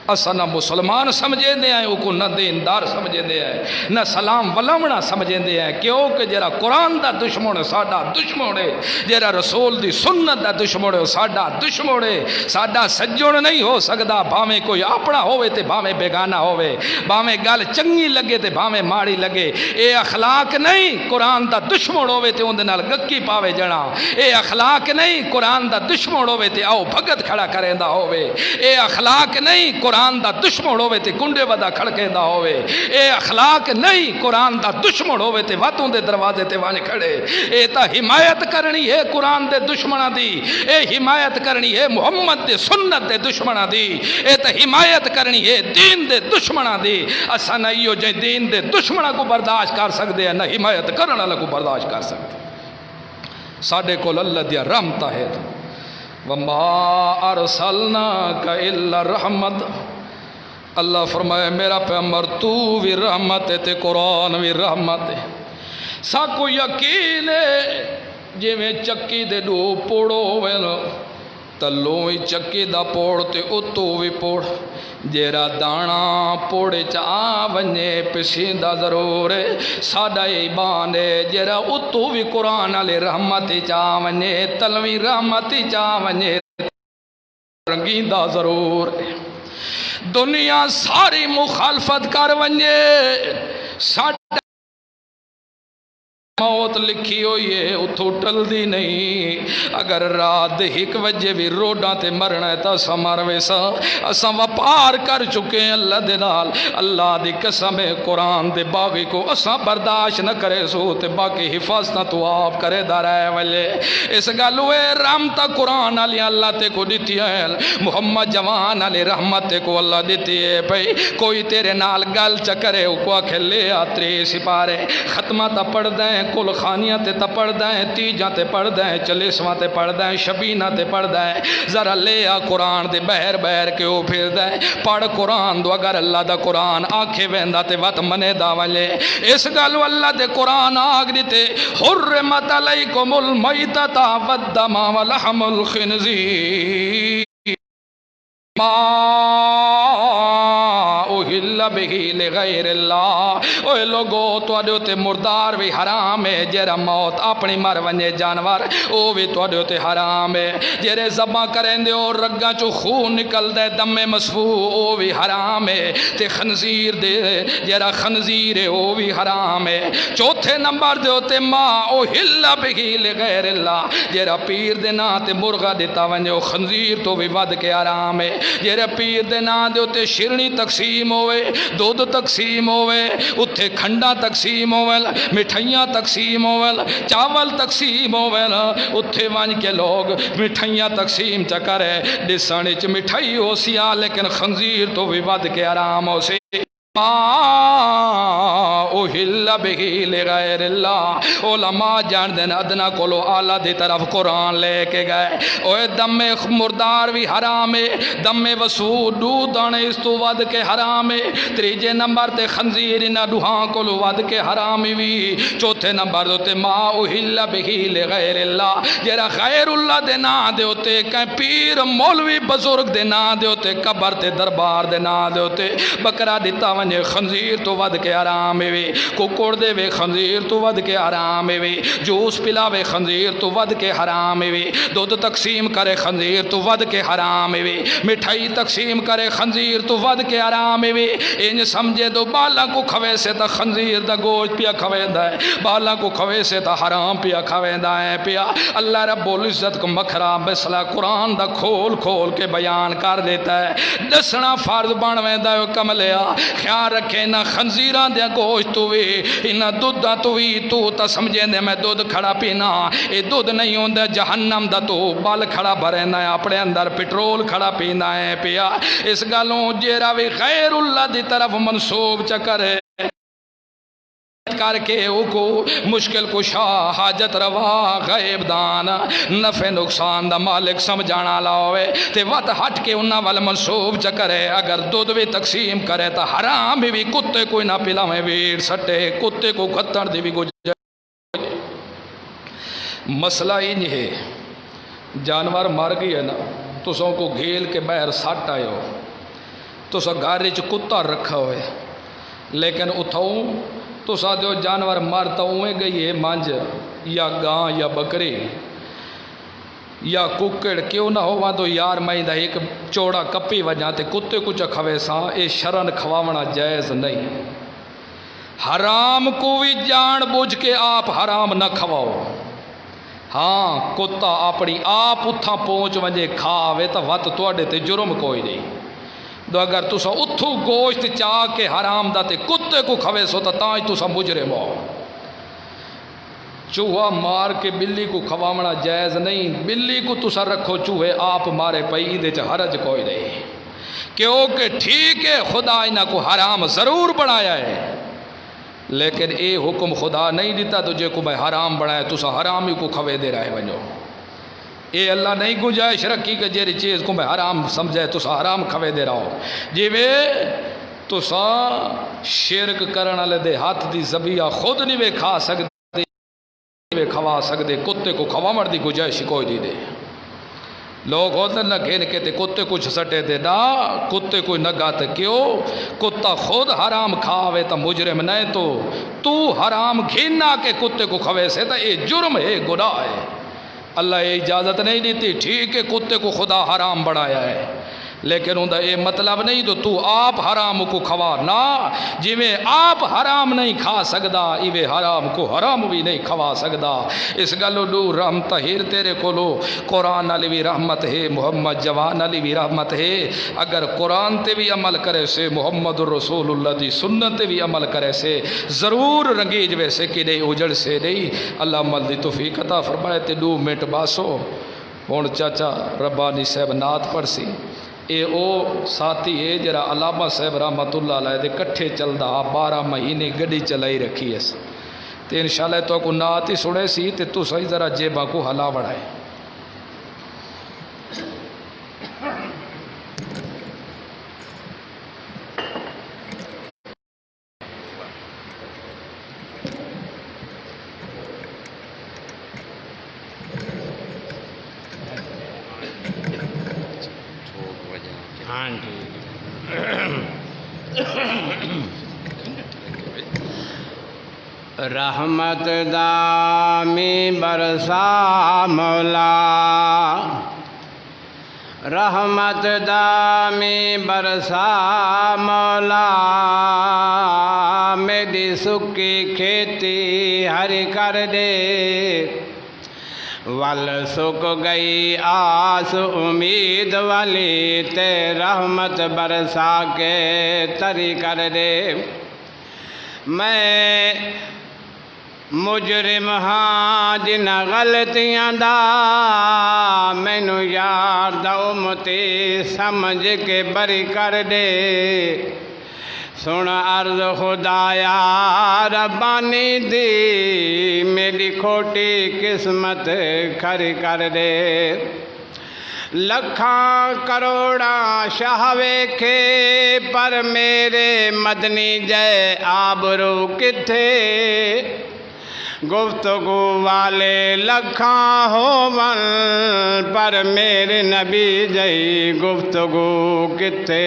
Speaker 1: اسا نہ مسلمان سمجھے دے آئے اوکو نہ دیندار سمجھے دے آئے، نہ سلام ولمنا سمجھے دے آئے، کیونکہ جرا قرآن دا دشمن ساڈا دشمن ہے، جرا رسول دی سنت دا دشمن ساڈا دشمن ہے، ساڈا سجن نہیں ہو سکدا، بھاویں کوئی اپنا ہوئے تے بھاویں بیگانہ ہوئے، بھاویں گل چنگی لگے تے بھاویں ماڑی لگے، اے اخلاق نہیں قرآن دا دشمن ہوئے تے اون دے نال گکی پاوے جنا، اے اخلاق نہیں قرآن دا دشمن ہوئے تے آؤ بھگت کھڑا کریندا ہوئے، اے اخلاق نہیں قرآن دا دشمن ہوئے تے کنڈے ودا کھڑکے دا ہوئے، اے اخلاق نہیں قرآن دا دشمن ہوئے تے واتوں دے دروازے تے وانے کھڑے، اے تا حمایت کرنی ہے قرآن دے دشمنہ دی، اے حمایت کرنی ہے محمد دے سنت دے دشمنہ دی، اے تا حمایت کرنی ہے دین دے دشمنہ دی، اسا نہ ایو جے دین دے دشمنہ کو برداشت کر سکتے ہیں، نہ حمایت کرنا اللہ کو برداشت کر سکتے ہیں، ساڑھے کو اللہ دیا رحمتا ہے، وَمَا أَرْسَلْنَاكَ إِلَّا رَحْمَةً، اللہ فرمائے میرا پیغمبر تو بھی رحمت ہے تے قرآن بھی رحمت ہے، ساکو یقین ہے جی میں چکی دے دو پوڑو ہوئے تلوں وی چکی دا پوڑ تے اتو وی پوڑ جیرا دانا پوڑے چاہ ونجے پسیندہ ضرور ہے ساڑھا ایمان ہے جیرا اتو وی قرآن علی رحمتی چاہ ونجے تلوی رحمتی چاہ ونجے رنگیندہ ضرور ہے دنیا ساری مخالفت کر ونجے ساڑھا موت لکھی ہوئی ہے اتھو ٹل دی نہیں اگر رات 1 بجے بھی روڈاں تے مرنا ہے تا اساں مر ویسا اساں وپار کر چکے ہیں اللہ دے نال اللہ دی قسم ہے قرآن دے باغی کو اساں برداشت نہ کرے سو تے باقی حفاظتاں تو آپ کرے دا رہے والے اس گلوے رحمتہ قرآن علی اللہ تے کو دیتی ہے محمد جوان علی رحمت تے کو اللہ دیتی ہے بھئی کوئی تیرے نال گل چکرے کو آکھے لے آتری سپارے ختمہ تا پڑھ دیں کل خانیاں تے پڑھ دیں تیجاں تے پڑھ دیں چلیسواں تے پڑھ دیں شبینہ تے پڑھ دیں ذرا لے آ قرآن دے بہر بہر کے او پھر دیں پڑھ قرآن دو اگر اللہ دا قرآن آنکھے ویندہ تے وط منے دا والے اس گلو اللہ دے قرآن آگ دیتے حرمت علیکم المیتۃ والدم ولحم الخنزیر ما اہل بہی لغیر اللہ اوہ لوگو توڑے تے مردار بھی حرام ہے جیرا موت اپنی مر ونجے جانور او بھی توڑے تے حرام ہے جیرے زباں کریں دے اور رگاں چو خون نکل دے دم مسفوح او بھی حرام ہے تے خنزیر دے جیرا خنزیر ہے او بھی حرام ہے چوتھے نمبر دے ہوتے ما اہل بہی لغیر اللہ جیرا پیر دے نا تے مرغا دیتا ونجے او خنزیر تو بھی ود کے حرام ہے جیرے پیر دے نا دے ہوتے شرنی تقسیم ہوئے دودھ تقسیم ہوئے اتھے کھنڈا تقسیم ہوئے مٹھائیاں تقسیم ہوئے چاول تقسیم ہوئے اتھے وانج کے لوگ مٹھائیاں تقسیم چکرے ڈسانے چ مٹھائی ہو سیا لیکن خنزیر تو بھی ود کے حرام ہو سی اہل بہی لغیر اللہ علماء جان دین ادنا کولو آلہ دی طرف قرآن لے کے گئے اوہ دم مردار بھی حرام ہے دم وسود دانے اس تو ود کے حرام ہے تریجے نمبر تے خنزیر انہ دوہاں کولو ود کے حرام بھی چوتھے نمبر دوتے ما اہل بہی لغیر اللہ جیرا غیر اللہ دے نا دے ہوتے کہیں پیر مولوی بزرگ دے نا دے ہوتے قبر تے دربار دے نا دے ہوتے بکرا دیتا خنزیر تو ود کے حرام ہے ککڑ دے وے خنزیر تو ود کے حرام ہے جوس پلاوے خنزیر تو ود کے حرام ہے دودھ تقسیم کرے خنزیر تو ود کے حرام ہے مٹھائی تقسیم کرے خنزیر تو ود کے حرام ہے انج سمجھے دو بالا کو کھوے سے تا خنزیر دا گوشت پیا کھویندا ہے بالا کو کھوے سے تا حرام پیا کھویندا ہے پیا اللہ رب العزت کو مکھرا بسلا قرآن دا کھول کھول کے بیان کر دیتا ہے دسنا فرض بن ویندا ہے کملیا خیال رکھے نہ خنزیران دیا گوشت تو وی انہ دودھ تو وی تو تا سمجھے دے میں دودھ کھڑا پینا اے دودھ نہیں ہوں دے جہنم دا تو بال کھڑا بھرنا ہے اپنے اندر پٹرول کھڑا پینا ہے پیا اس گالوں جیرا وی غیر اللہ دی طرف منصوب چکر ہے کر کے کو مشکل کشا حاجت روا غیب دان نفع نقصان دا مالک سمجھانا لاوے تے وقت ہٹ کے انہاں وال منصوب چکرے اگر دودھ بھی تقسیم کرے تا حرام بھی کتے کوئی نہ پلاویں ویر سٹے کتے کو کھتر دی بھی گجر مسئلہ انج ہے جانور مر گئی ہے نا تو سو کو گھیل کے باہر سٹ آئے ہو تو سو گھر چ کتا رکھا ہوئے لیکن اتھاؤں تو ساتھیو جانور مارتا ہوئے گئی ہے مانج یا گاں یا بکری یا ککڑ کیوں نہ ہوا تو یار میں دا ایک چوڑا کپی وجہ تے کتے کچھ کھوے ساں اے شرن کھواونا جائز نہیں حرام کو بھی جان بوجھ کے آپ حرام نہ کھواؤ ہاں کتا اپنی آپ اتھا پہنچ وجے کھاوے تا وقت توڑے تے جرم کوئی نہیں دو اگر تسا اتھو گوشت چاہ کے حرام دا تے کتے کو کھوے سو تا تاں تسا مجرم ہو چوہا مار کے بلی کو کھواونا جائز نہیں بلی کو تسا رکھو چوہے آپ مارے پئی دے چا حرج کوئی نہیں کیونکہ ٹھیک ہے خدا انہاں کو حرام ضرور بنایا ہے لیکن اے حکم خدا نہیں دیتا تو جے کو بھائی حرام بنایا تسا حرام ہی کو کھوے دے رہے ونجو اے اللہ نہیں گنجائش رکھی کہ جیری چیز کو میں حرام سمجھے تو سا حرام کھوے دے رہا ہو جی وے تو سا شرک کرنا لے دے ہاتھ دی زبیہ خود نہیں وے کھا سکتے وے کھوا سکتے کتے کو کھوا مر دی گنجائش کوئی دی دے لوگ ہوتے نہ گھن کے تے کتے کچھ سٹے دے نا کتے کوئی نگا تے کیوں کتا خود حرام کھاوے تا مجرم نہیں تو حرام گھننا کے کتے کو کھوے سے تا یہ جرم ہے گناہ ہے اللہ یہ اجازت نہیں دیتی ٹھیک ہے کتے کو خدا حرام بڑھایا ہے لیکن اندھا یہ مطلب نہیں تو آپ حرام کو کھوا نہ جی میں آپ حرام نہیں کھا سکدا ایوے حرام کو حرام بھی نہیں کھوا سکدا اس گلو دو رحمت ہیر تیرے کولو قرآن علی بھی رحمت ہے محمد جوان علی بھی رحمت ہے اگر قرآن تے بھی عمل کرے سے محمد رسول اللہ دی سنت تے بھی عمل کرے سے ضرور رنگیج ویسے کہ نہیں اجڑ سے نہیں اللہ عمل دی توفیق عطا فرمائے تے 2 منٹ باسو ہون چاچا ربانی صاحب نعت پڑھ سی اے او ساتھی ہے جرا علامہ صاحب رحمت اللہ علیہ دے کٹھے چلدا 12 مہینے گڈی چلائی رکھی ہے تے انشاءاللہ تو کو نعت ہی سنے سی تے تو صحیح ذرا جیبا کو ہلا بڑھائے
Speaker 2: رحمت دامی برسا مولا رحمت دامی برسا مولا میری سکی کھیتی ہری کر دے ول سک گئی آس امید والی تے رحمت برسا کے تری کر دے میں مجرم ہاں جن غلطیاں دا مینو یار دا امتی سمجھ کے بری کر دے سن عرض خدایا ربانی دی میری کھوٹی قسمت کھری کر دے لکھاں کروڑاں شاہ ویکھے پر میرے مدنی جے آبرو کتھے گفتگو والے لکھاں ہوون پر میرے نبی جے گفتگو کتھے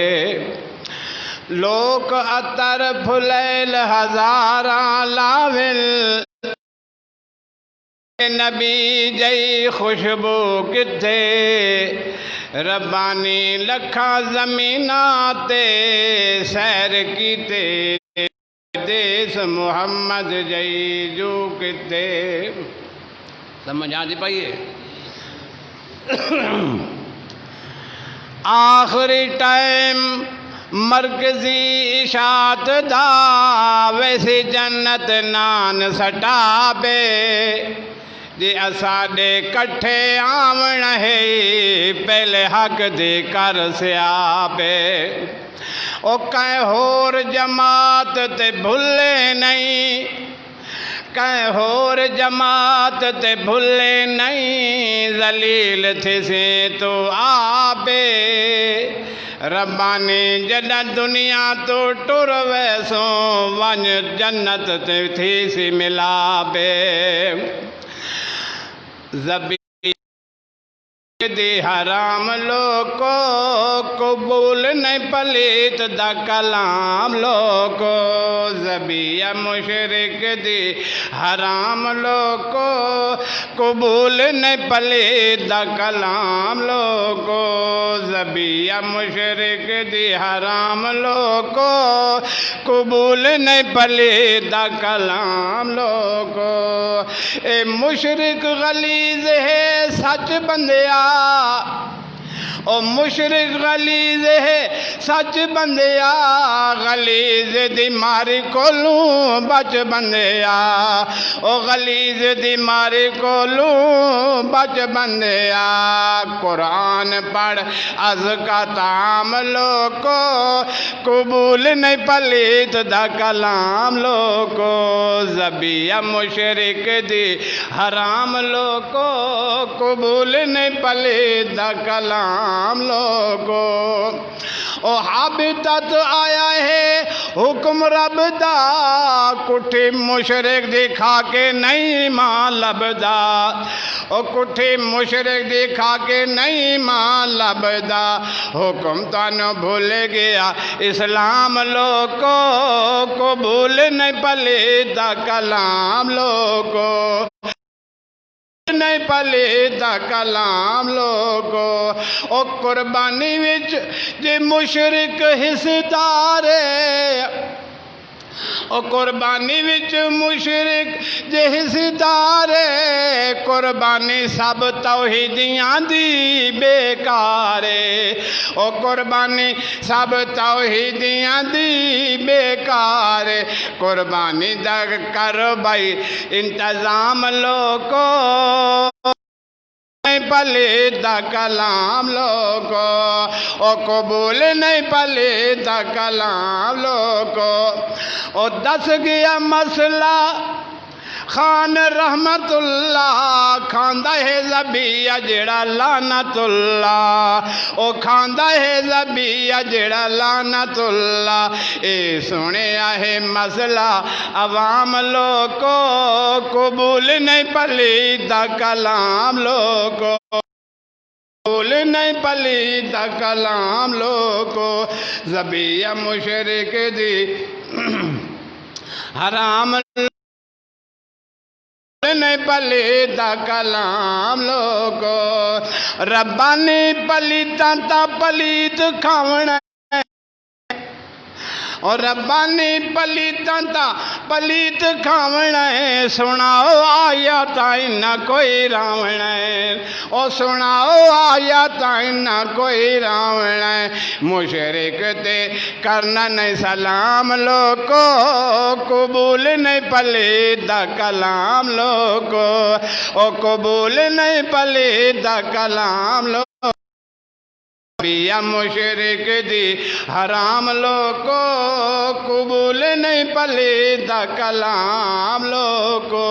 Speaker 2: لوک عطر پھلیل ہزاراں لاول نبی جئی خوشبو کتھے ربانی لکھاں زمیناں تے سیر کیتے دیس محمد جئی جو کتھے سمجھ آتی پائیے آخری ٹائم مرکزی اشاعت دا ویسی جنت نان سٹا بے جی اساڈے کٹھے آمن ہے پہلے حق دی کر سیابے او کہیں ہور جماعت تے بھلے نہیں کہیں ہور جماعت تے بھلے نہیں ذلیل تھی سے تو آبے ربانی جڈا دنیا تو ٹر ویسوں ون جنت تے تھی سی ملا بے زبی دی حرام لوکو قبول نہیں پلیت دا کلام لوکو زبیہ مشرک دی حرام لوکو قبول نہیں پلیت دا کلام لوکو زبیہ مشرک دی حرام لوکو قبول نہیں پلیت دا کلام لوکو اے مشرک غلیظ ہے سچ بندیا او مشرک غلیظ ہے سچ بندیا غلیظ دی ماری کولوں بچ بندیا او غلیظ دی ماری کولوں بچ بندیا قرآن پڑھ از کا تام لوکو قبول نہیں پلیت دا کلام لوکو زبیہ مشرک دی حرام لوکو قبول نہیں پلیت دا کلام کلام لوگو او حابطت آیا ہے حکم رب دا کٹھی مشرک دکھا کے نہیں ماں لبدا او کٹھی مشرک دکھا کے نہیں ماں لبدا حکم تانو بھول گیا اسلام لوگو قبول نہیں پلیتا کلام لوگو نہیں پلیتا کلام لوگو او قربانی وچ جے مشرک حصدارے او قربانی وچ مشرک جے حصدارے قربانی سب توحیدیاں دی بیکارے او قربانی سب توحیدیاں دی بیکارے قربانی دا کر بھائی انتظام لوگو نہیں پلیتا کلام لوگو او قبول نہیں پلیتا کلام لوگو او دس گیا مسئلہ خان رحمت اللہ کھاندہ ہے زبیہ جڑا لعنت اللہ او کھاندہ ہے زبیہ جڑا لعنت اللہ اے سنے آہے مسئلہ عوام لوگو قبول نہیں پلیتا کلام لوگو قبول نہیں پلیتا کلام لوگو زبیہ مشرک دی حرام نہیں پلیتا کلام لوگو ربانی پلیتا تا پلیت کھاونا اور ربانی پلیتا تا پلیت کھاونا ہے سناؤ آیات نہ کوئی راونا ہے اور سناؤ آیات نہ کوئی راونا ہے مشرک تے کرنا نہیں سلام لوگو قبول نہیں پلیتا کلام لوگو او قبول نہیں پلیتا کلام لوگو مشرک دی حرام لوگو قبول نہیں پلیتا کلام لوگو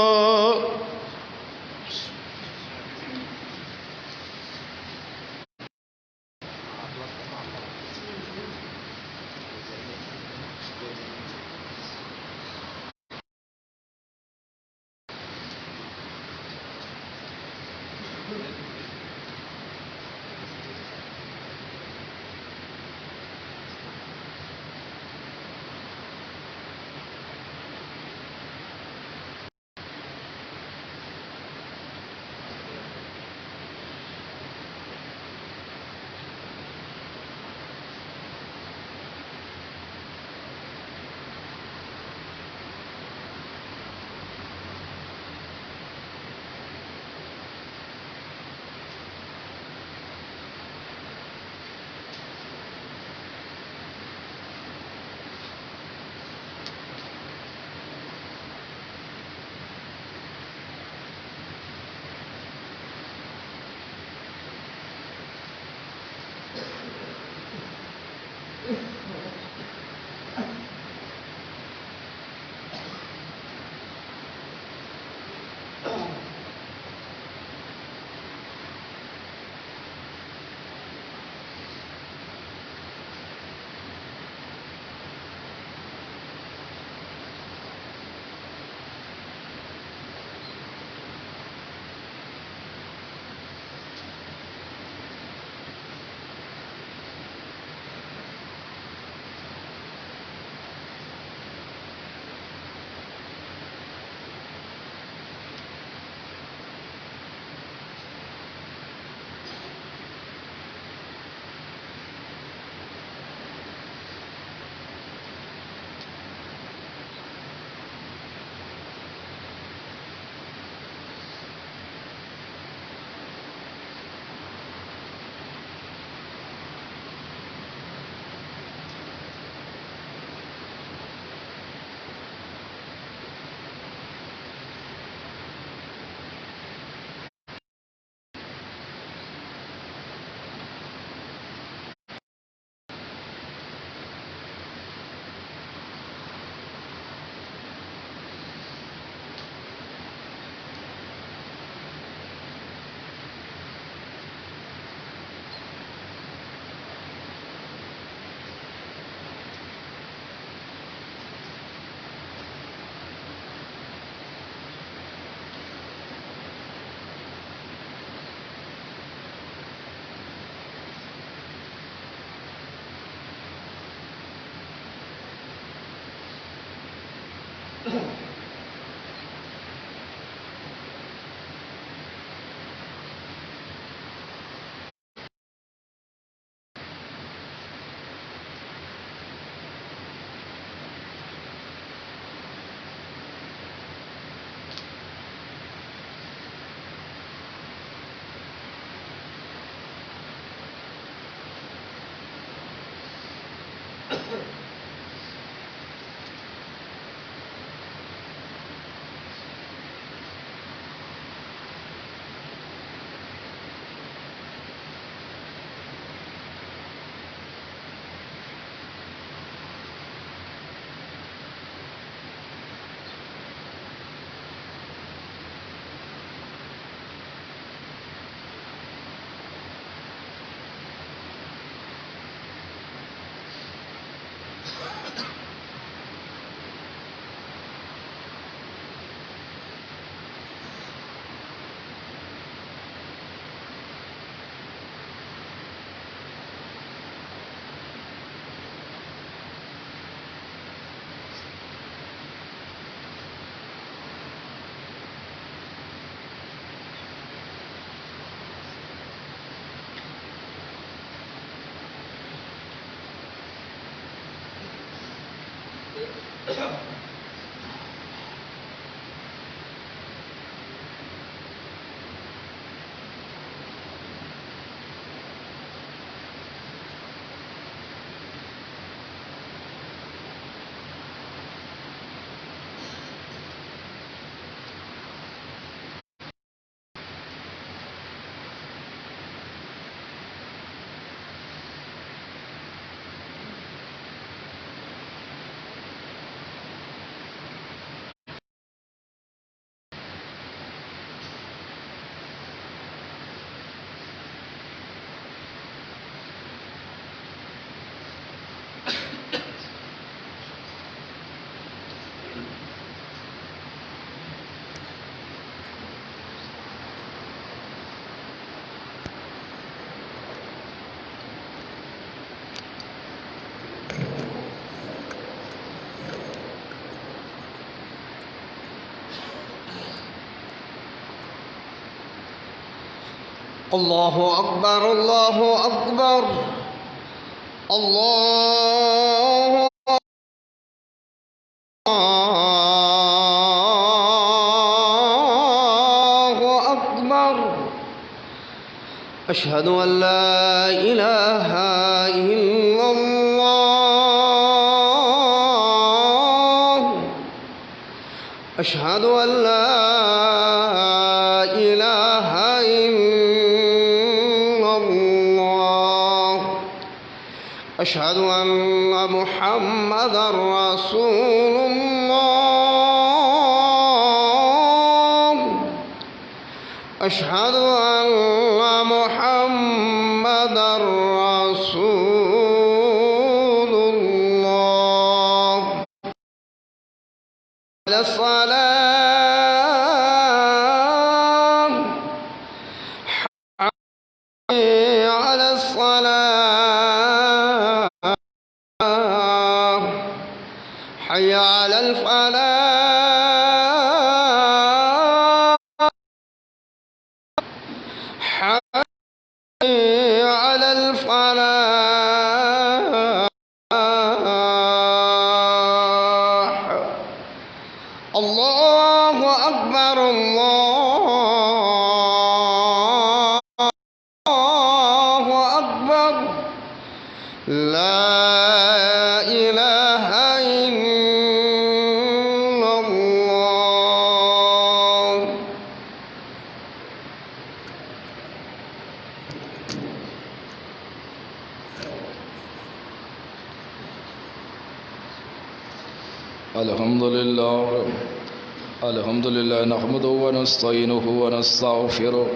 Speaker 3: الله أكبر الله أكبر الله أكبر أشهد أن لا إله إلا الله أشهد أن لا إله إلا الله أشهد أن محمدًا رسول الله أشهد أن محمدًا رسول الله على الصلاة حي على الصلاة حي على الفلاح حي على الفلاح الله أكبر الله أكبر لا إله إلا الله
Speaker 1: الحمد لله نحمده ونستعينه ونستغفره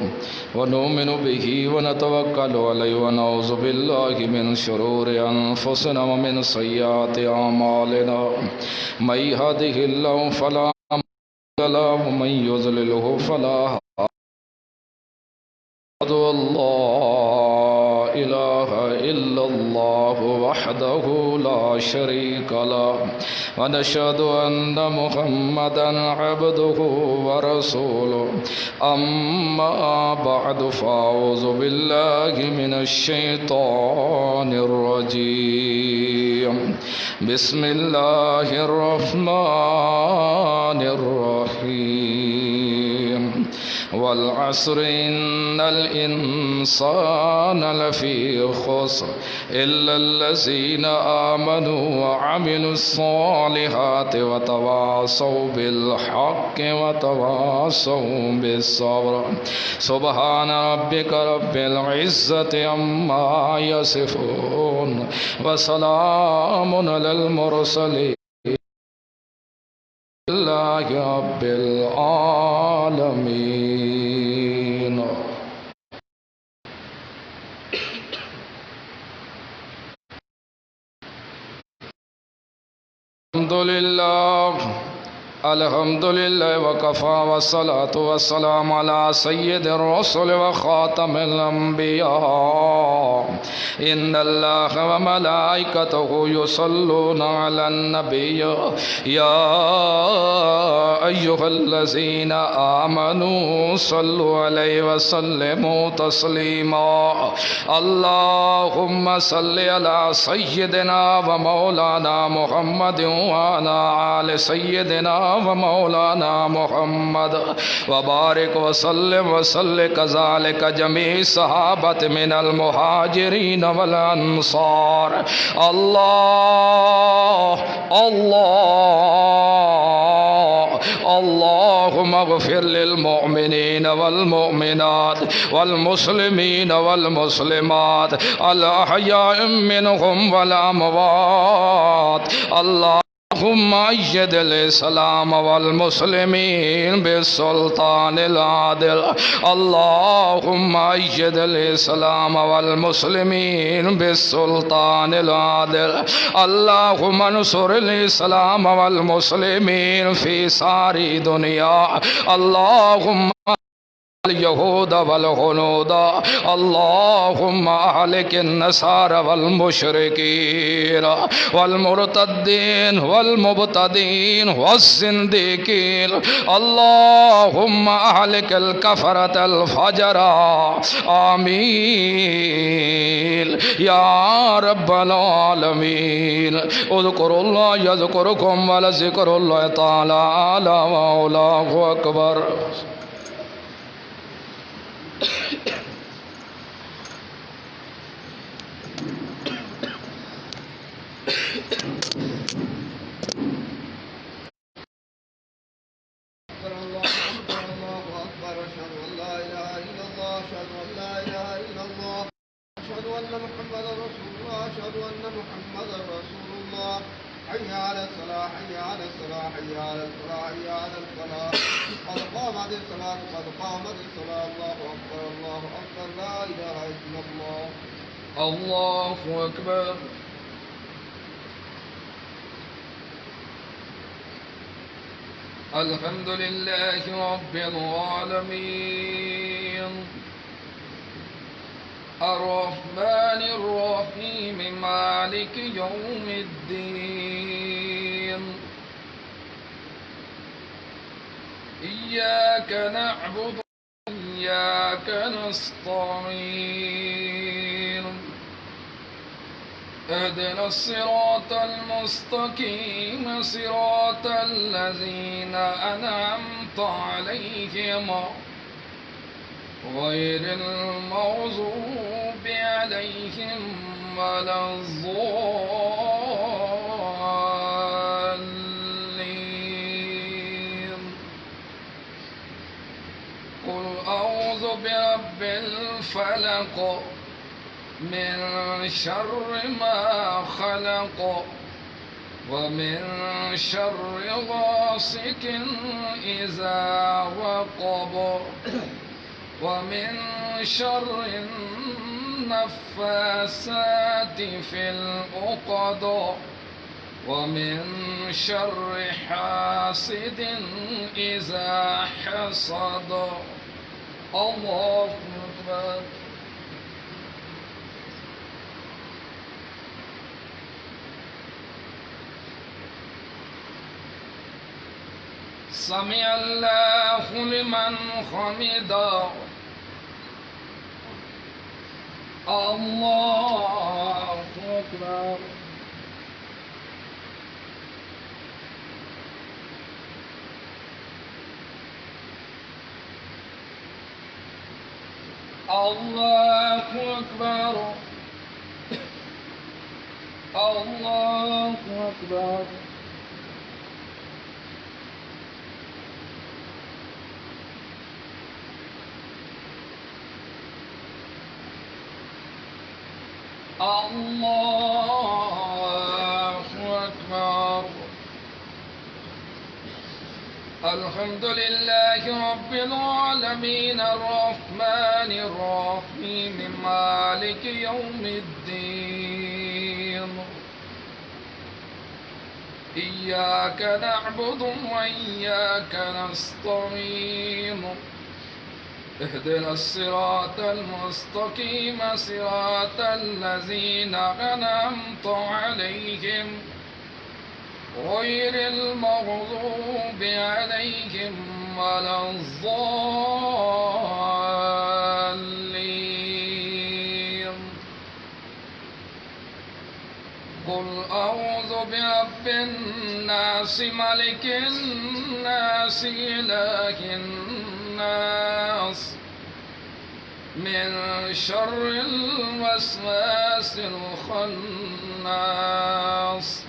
Speaker 1: ونؤمن به ونتوكل عليه ونعوذ بالله من شرور أنفسنا ومن سيئات أعمالنا من يهده الله فلا مضل له ومن يضلله فلا هادي له أشهد أن لا إله إلا الله وحده لا شريك له ونشهد أن محمدا عبده ورسوله أما بعد فأعوذ بالله من الشيطان الرجيم بسم الله الرحمن الرحيم والعصر إن الإنسان لفي خسر إلا الذين آمنوا وعملوا الصالحات وتواصوا بالحق وتواصوا بالصبر سبحان ربك رب العزة عما يصفون وسلام على المرسلين لله رب العالمين. الحمد لله وكفى والصلاة والسلام على سيد الرسل وخاتم الأنبياء إن الله وملائكته يصلون على النبي يا أيها الذين آمنوا صلوا عليه وسلموا تسليما اللهم صل على سيدنا ومولانا محمد وعلى آل سيدنا ومولانا محمد وبارك وسلم كذلك جميع الصحابة من المهاجرين والأنصار اللهم اغفر للمؤمنين والمؤمنات والمسلمين والمسلمات الأحياء منهم والأموات اللهم أيد الإسلام والمسلمين بالسلطان العادل اللهم أيد الإسلام والمسلمين بالسلطان العادل اللهم انصر الإسلام والمسلمين في ساری دنیا اللهم اليهود والهنود اللهم أهلك النصارى والمشركين والمرتدين والمبتدين والزنديقين اللهم أهلك الكفرة الفجرة آمين يا رب العالمين اذكروا الله يذكركم ولذكر الله تعالى أعلى والله أكبر.
Speaker 3: حي على الصلاة حي على الصلاة حي على الفلاح حي على الفلاح قد قامت الصلاة قد قامت الصلاة الله أكبر الله أكبر لا إله إلا الله
Speaker 1: الله أكبر. الحمد لله رب العالمين الرحمن الرحيم مالك يوم الدين إياك نعبد وإياك نستعين اهدنا الصراط المستقيم صراط الذين أنعمت عليهم غير المغضوب عليهم ولا الضالين. قل أعوذ برب الفلق من شر ما خلق ومن شر غاسق إذا وقب ومن شر النفاسات في العقد ومن شر حاسد إذا حسد. الله أكبر. سمع الله لمن حمده الله أكبر الله أكبر الله أكبر الله أكبر الحمد لله رب العالمين الرحمن الرحيم مالك يوم الدين إياك نعبد وإياك نستعين اهدنا الصراط المستقيم صراط الذين أنعمت عليهم غير المغضوب عليهم ولا الضالين قل أعوذ برب الناس ملك الناس إله الناس من شر الوسواس الخناس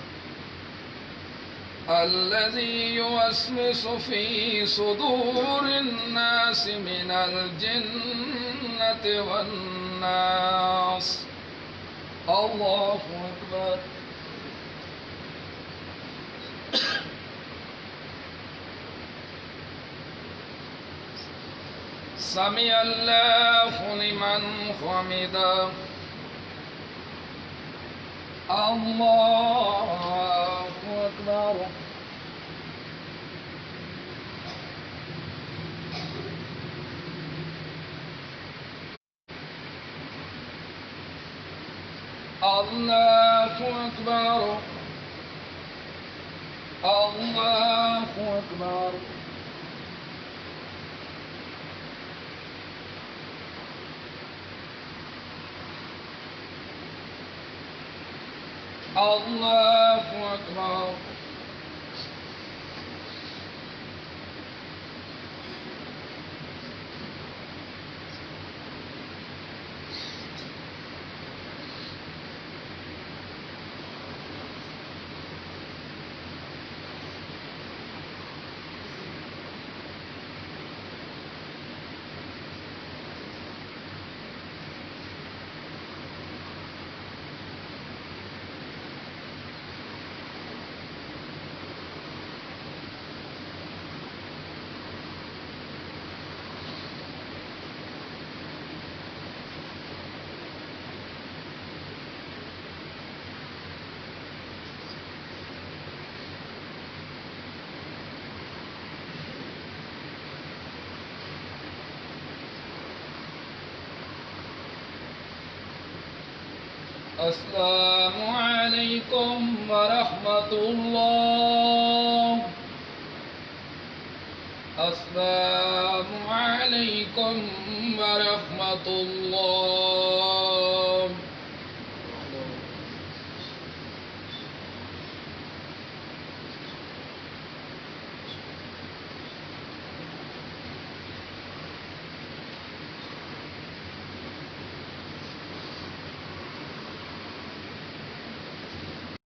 Speaker 1: الذي يوسوس في صدور الناس من الجنة والناس الله أكبر سمع الله لمن حمده الله أكبر الله أكبر الله أكبر الله أكبر السلام عليكم ورحمة الله السلام عليكم ورحمة الله